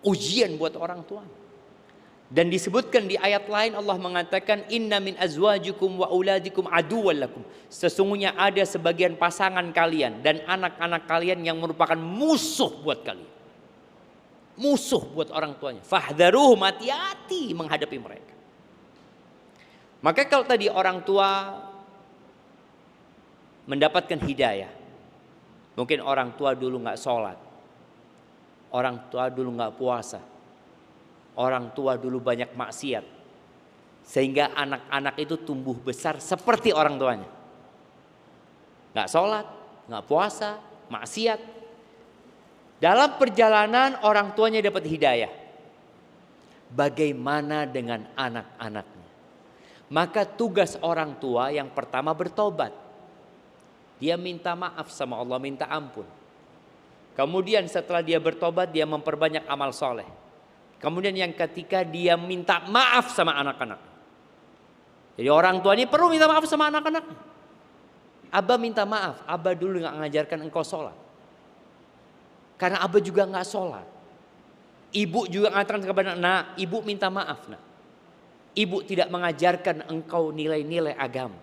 Ujian buat orang tuanya. Dan disebutkan di ayat lain Allah mengatakan inna min azwajikum wa auladikum aduwwan lakum. Sesungguhnya ada sebagian pasangan kalian dan anak-anak kalian yang merupakan musuh buat kalian. Musuh buat orang tuanya. Fahdharuhum, hati-hati menghadapi mereka. Maka kalau tadi orang tua mendapatkan hidayah, mungkin orang tua dulu nggak sholat, orang tua dulu nggak puasa, orang tua dulu banyak maksiat, sehingga anak-anak itu tumbuh besar seperti orang tuanya. Nggak sholat, nggak puasa, maksiat. Dalam perjalanan orang tuanya dapat hidayah. Bagaimana dengan anak-anaknya? Maka tugas orang tua yang pertama bertobat. Dia minta maaf sama Allah, minta ampun. Kemudian setelah dia bertobat, dia memperbanyak amal soleh. Kemudian yang ketiga, dia minta maaf sama anak-anak. Jadi orang tua ini perlu minta maaf sama anak-anak. Abah minta maaf, Abah dulu gak mengajarkan engkau sholat. Karena Abah juga gak sholat. Ibu juga mengatakan kepada nak, ibu minta maaf nak. Ibu tidak mengajarkan engkau nilai-nilai agama.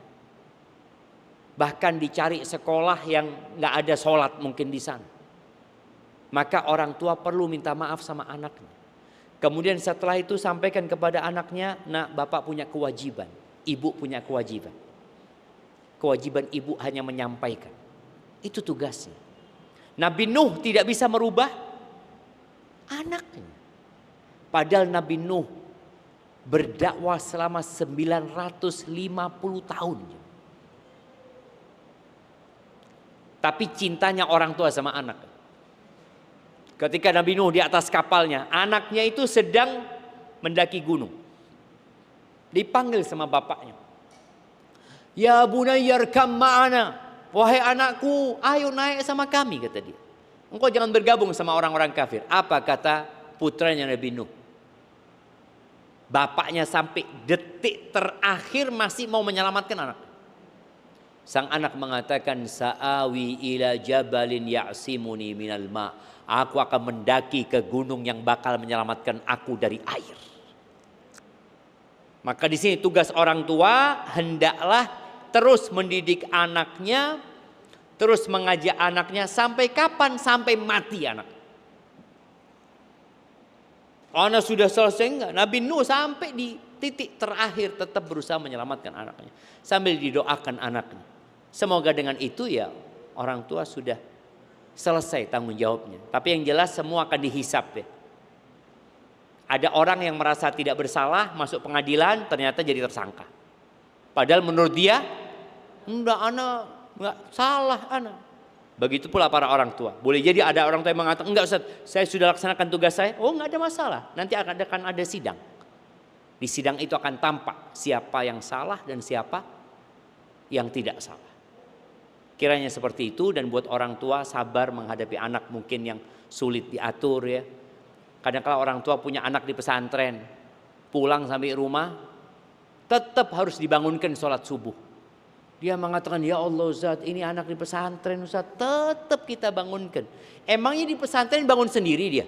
Bahkan dicari sekolah yang gak ada sholat mungkin di sana. Maka orang tua perlu minta maaf sama anaknya. Kemudian setelah itu sampaikan kepada anaknya, nak bapak punya kewajiban, ibu punya kewajiban. Kewajiban ibu hanya menyampaikan. Itu tugasnya. Nabi Nuh tidak bisa merubah anaknya. Padahal Nabi Nuh berdakwah selama 950 tahun. Tapi cintanya orang tua sama anak. Ketika Nabi Nuh di atas kapalnya, anaknya itu sedang mendaki gunung. Dipanggil sama bapaknya. Ya bunayyarkam ma'ana. Wahai anakku, ayo naik sama kami, kata dia. engkau jangan bergabung sama orang-orang kafir. Apa kata putranya Nabi Nuh? Bapaknya sampai detik terakhir masih mau menyelamatkan anak. Sang anak mengatakan, sa'awi ila jabalin ya'simuni minal ma. Aku akan mendaki ke gunung yang bakal menyelamatkan aku dari air. Maka di sini tugas orang tua hendaklah terus mendidik anaknya, terus mengajak anaknya sampai kapan? Sampai mati anak. Anak sudah selesai enggak? Nabi Nuh sampai di titik terakhir tetap berusaha menyelamatkan anaknya sambil didoakan anaknya. Semoga dengan itu ya orang tua sudah selesai tanggung jawabnya. Tapi yang jelas semua akan dihisap ya. Ada orang yang merasa tidak bersalah masuk pengadilan ternyata jadi tersangka. Padahal menurut dia enggak, anak enggak salah anak. Begitu pula para orang tua. Boleh jadi ada orang tua yang mengatakan, enggak Ustaz, saya sudah laksanakan tugas saya. Oh enggak ada masalah. Nanti akan ada sidang. Di sidang itu akan tampak siapa yang salah dan siapa yang tidak salah. Kiranya seperti itu, dan buat orang tua sabar menghadapi anak mungkin yang sulit diatur ya. Kadang-kala orang tua punya anak di pesantren, pulang sampai rumah tetap harus dibangunkan sholat subuh. Dia mengatakan, ya Allah Ustaz, ini anak di pesantren Ustaz, tetap kita bangunkan. Emangnya di pesantren bangun sendiri dia?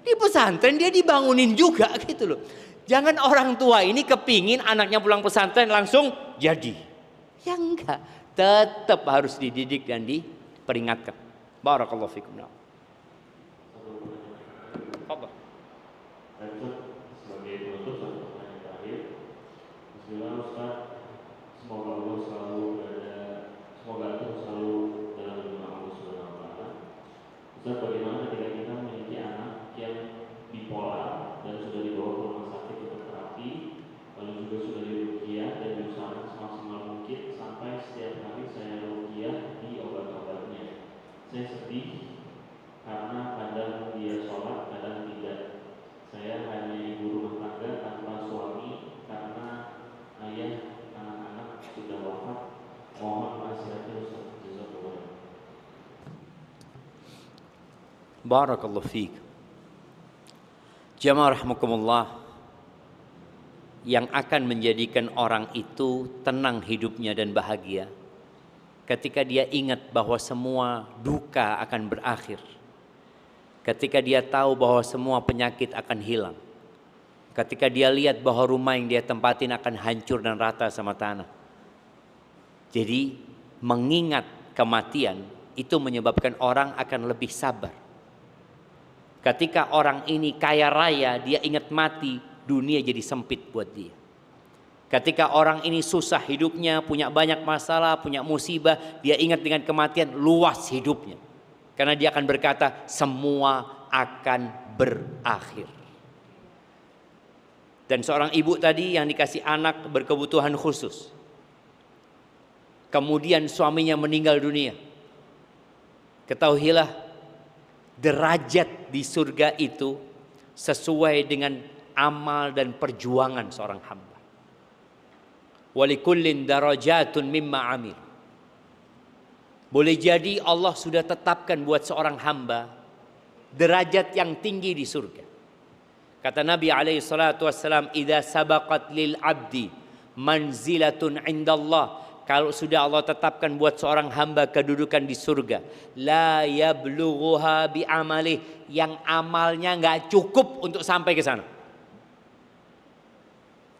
Di pesantren dia dibangunin juga gitu loh. Jangan orang tua ini kepingin anaknya pulang pesantren langsung jadi. Ya enggak, tetap harus dididik dan diperingatkan. Barakallahu fikum. Sebagai penutup satu pertanyaan terakhir. Bismillah Ustaz, semoga Allah selalu dalam lindungan Allah Subhanahu wa taala. Ustaz, bagaimana ketika kita memiliki anak yang bipolar dan sudah dibawa ke rumah sakit untuk terapi, lalu juga sudah diruqyah dan diusahakan semaksimal mungkin sampai setiap hari saya ruqyah di obat-obatnya. Saya sedih karena kadang dia sholat, kadang tidak. Saya hanya ibu rumah tangga tanpa suami karena ayah anak-anak sudah wafat. Mohon nasihatnya Ustaz. Jazakallah. Barakallahu fiik. Jamaah rahimakumullah. Yang akan menjadikan orang itu tenang hidupnya dan bahagia ketika dia ingat bahwa semua duka akan berakhir. Ketika dia tahu bahwa semua penyakit akan hilang. Ketika dia lihat bahwa rumah yang dia tempatin akan hancur dan rata sama tanah. Jadi mengingat kematian itu menyebabkan orang akan lebih sabar. Ketika orang ini kaya raya, dia ingat mati, dunia jadi sempit buat dia. Ketika orang ini susah hidupnya, punya banyak masalah, punya musibah, dia ingat dengan kematian, luas hidupnya. Karena dia akan berkata, semua akan berakhir. Dan seorang ibu tadi yang dikasih anak berkebutuhan khusus. Kemudian suaminya meninggal dunia. Ketahuilah, derajat di surga itu sesuai dengan amal dan perjuangan seorang hamba. Walikullin darajatun mimma amil. Boleh jadi Allah sudah tetapkan buat seorang hamba derajat yang tinggi di surga. Kata Nabi alaihi salatu wassalam, "Idza sabaqat lil abdi manzilatun indallah." Kalau sudah Allah tetapkan buat seorang hamba kedudukan di surga, la yablughuha bi amalih, yang amalnya enggak cukup untuk sampai ke sana.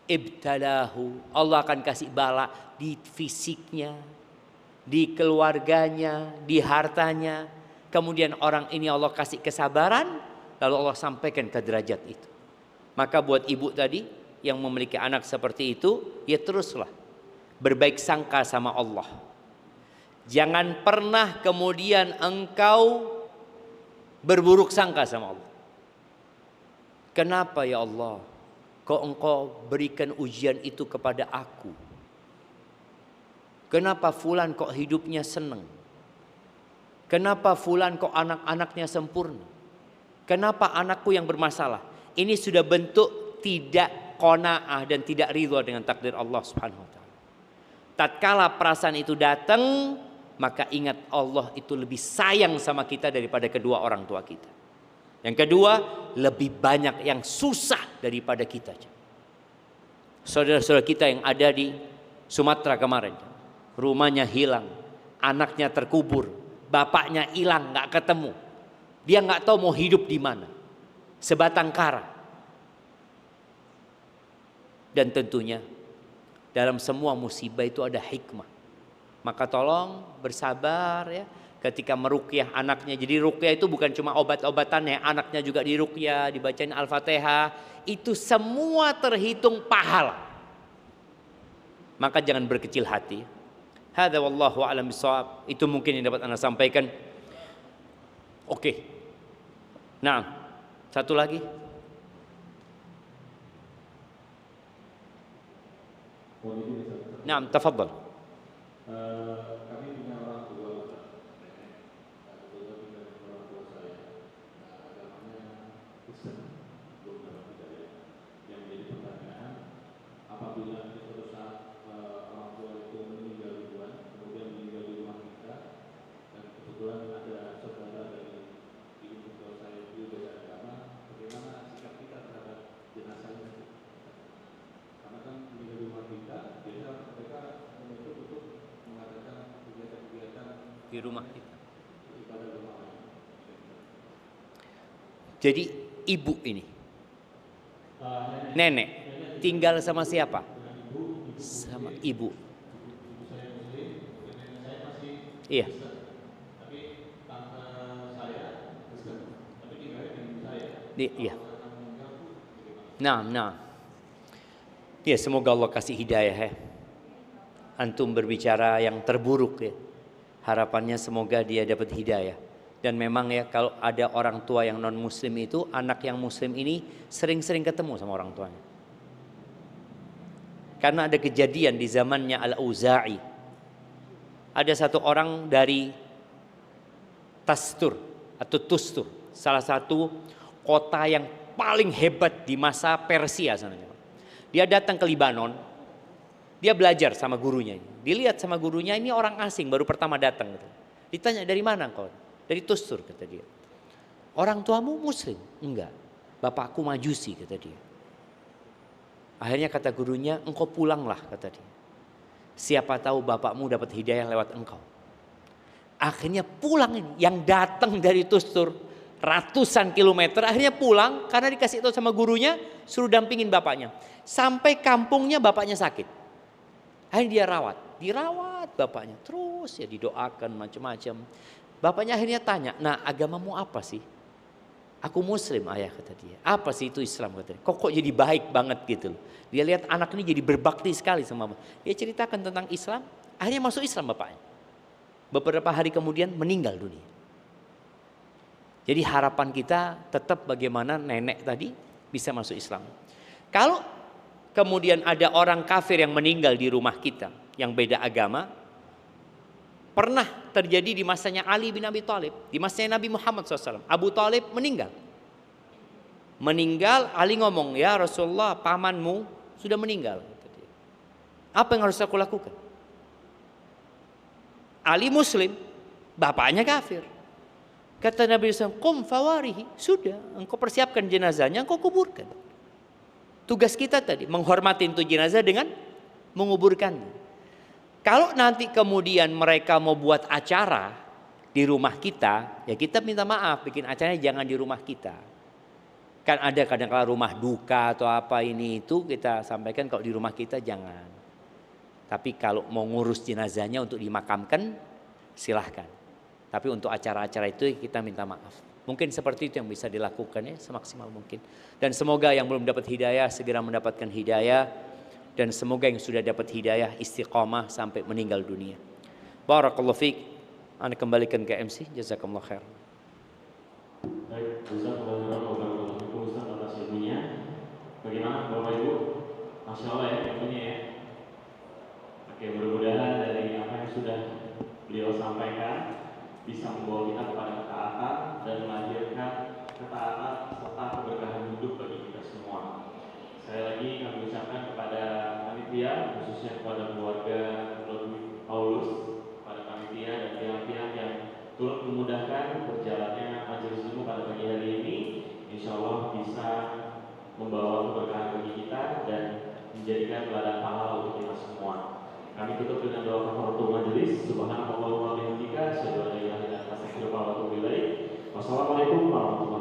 Ibtalahu, Allah akan kasih bala di fisiknya, di keluarganya, di hartanya. Kemudian orang ini Allah kasih kesabaran, lalu Allah sampaikan ke derajat itu. Maka buat ibu tadi yang memiliki anak seperti itu, ya teruslah berbaik sangka sama Allah. Jangan pernah kemudian engkau berburuk sangka sama Allah. Kenapa ya Allah, kok engkau berikan ujian itu kepada aku? Kenapa fulan kok hidupnya senang? Kenapa fulan kok anak-anaknya sempurna? Kenapa anakku yang bermasalah? Ini sudah bentuk tidak qanaah dan tidak ridha dengan takdir Allah Subhanahu wa taala. Tatkala perasaan itu datang, maka ingat Allah itu lebih sayang sama kita daripada kedua orang tua kita. Yang kedua, lebih banyak yang susah daripada kita. Saudara-saudara kita yang ada di Sumatera kemarin, rumahnya hilang, anaknya terkubur, bapaknya hilang, nggak ketemu. Dia nggak tahu mau hidup di mana, sebatang kara. Dan tentunya dalam semua musibah itu ada hikmah. Maka tolong bersabar ya ketika meruqyah anaknya. Jadi ruqyah itu bukan cuma obat-obatannya, anaknya juga diruqyah, dibacain Al-Fatihah. Itu semua terhitung pahala. Maka jangan berkecil hati. Hadza wallahu a'lam bishawab. Itu mungkin yang dapat Anda sampaikan. Oke. Nah, satu lagi. Naam, tafadhal. Kami punya orang tua, nenek, kebetulan tinggal dengan orang tua saya. Agamanya Kristen, belum dapat hidayah. Yang menjadi pertanyaan, apabila suatu saat orang tua itu meninggal duluan, kemudian meninggal di rumah kita, dan kebetulan ada saudara dari ibu tua saya itu beda agama, bagaimana sikap kita terhadap jenazahnya? Karena kan meninggal di rumah kita, biasa mereka menuntut untuk mengadakan kegiatan-kegiatan Di rumah kita. ibadah rumah. Jadi ibu ini, nenek, tinggal sama siapa? Sama ibu. Iya. Iya. Nah. Ya, semoga Allah kasih hidayah ya. Antum berbicara yang terburuk ya. Harapannya semoga dia dapat hidayah. Dan memang ya kalau ada orang tua yang non muslim itu, anak yang muslim ini sering-sering ketemu sama orang tuanya. Karena ada kejadian di zamannya Al-Auza'i. Ada satu orang dari Tastur atau Tustur, salah satu kota yang paling hebat di masa Persia sana. Dia datang ke Libanon, dia belajar sama gurunya. Dilihat sama gurunya, ini orang asing baru pertama datang. Ditanya, dari mana kau? Dari Tustur, kata dia. Orang tuamu muslim? Enggak, bapakku majusi, kata dia. Akhirnya kata gurunya, engkau pulanglah, kata dia. Siapa tahu bapakmu dapat hidayah lewat engkau. Akhirnya pulang ini, yang datang dari Tustur ratusan kilometer, akhirnya pulang karena dikasih tahu sama gurunya, suruh dampingin bapaknya. Sampai kampungnya bapaknya sakit. Akhirnya dia dirawat bapaknya. Terus ya didoakan macam-macam. Bapaknya akhirnya tanya, nah agamamu apa sih? Aku muslim ayah, kata dia. Apa sih itu Islam, kata dia. Kok jadi baik banget gitu. Dia lihat anak ini jadi berbakti sekali sama bapak. Dia ceritakan tentang Islam, akhirnya masuk Islam bapaknya. Beberapa hari kemudian meninggal dunia. Jadi harapan kita tetap bagaimana nenek tadi bisa masuk Islam. Kalau kemudian ada orang kafir yang meninggal di rumah kita yang beda agama, pernah terjadi di masanya Ali bin Abi Thalib, di masanya Nabi Muhammad SAW. Abu Thalib meninggal. Ali ngomong, ya Rasulullah, pamanmu sudah meninggal. Apa yang harus aku lakukan? Ali muslim, bapaknya kafir. Kata Nabi SAW, qum fawarihi, sudah, engkau persiapkan jenazahnya, engkau kuburkan. Tugas kita tadi, menghormati itu jenazah dengan menguburkannya. Kalau nanti kemudian mereka mau buat acara di rumah kita, ya kita minta maaf, bikin acaranya jangan di rumah kita. Kan ada kadang-kala rumah duka atau apa ini itu kita sampaikan, kalau di rumah kita jangan. Tapi kalau mau ngurus jenazahnya untuk dimakamkan, silahkan. Tapi untuk acara-acara itu kita minta maaf. Mungkin seperti itu yang bisa dilakukan ya, semaksimal mungkin. Dan semoga yang belum dapat hidayah segera mendapatkan hidayah. Dan semoga yang sudah dapat hidayah istiqamah sampai meninggal dunia. Barakallahu fiik. Anda kembalikan ke MC. Jazakumullah khair. Baik, Jazakumullah Ustaz atas ilmunya. Bagaimana Bapak Ibu? Masya Allah ya ilmunya ya. Oke, mudah-mudahan dari apa yang sudah beliau sampaikan bisa membawa kita kepada ketaatan dan melahirkan ketaatan serta keberkahan hidup bagi kita semua. Sekali lagi kami ucapkan kepada panitia, khususnya kepada keluarga Paulus, kepada panitia dan ditutup dengan doa kafaratul majelis. Subhanallah wa bihamdika, asyhadu an la ilaha illa anta, astaghfiruka wa atubu ilaik. Wassalamualaikum warahmatullahi wabarakatuh.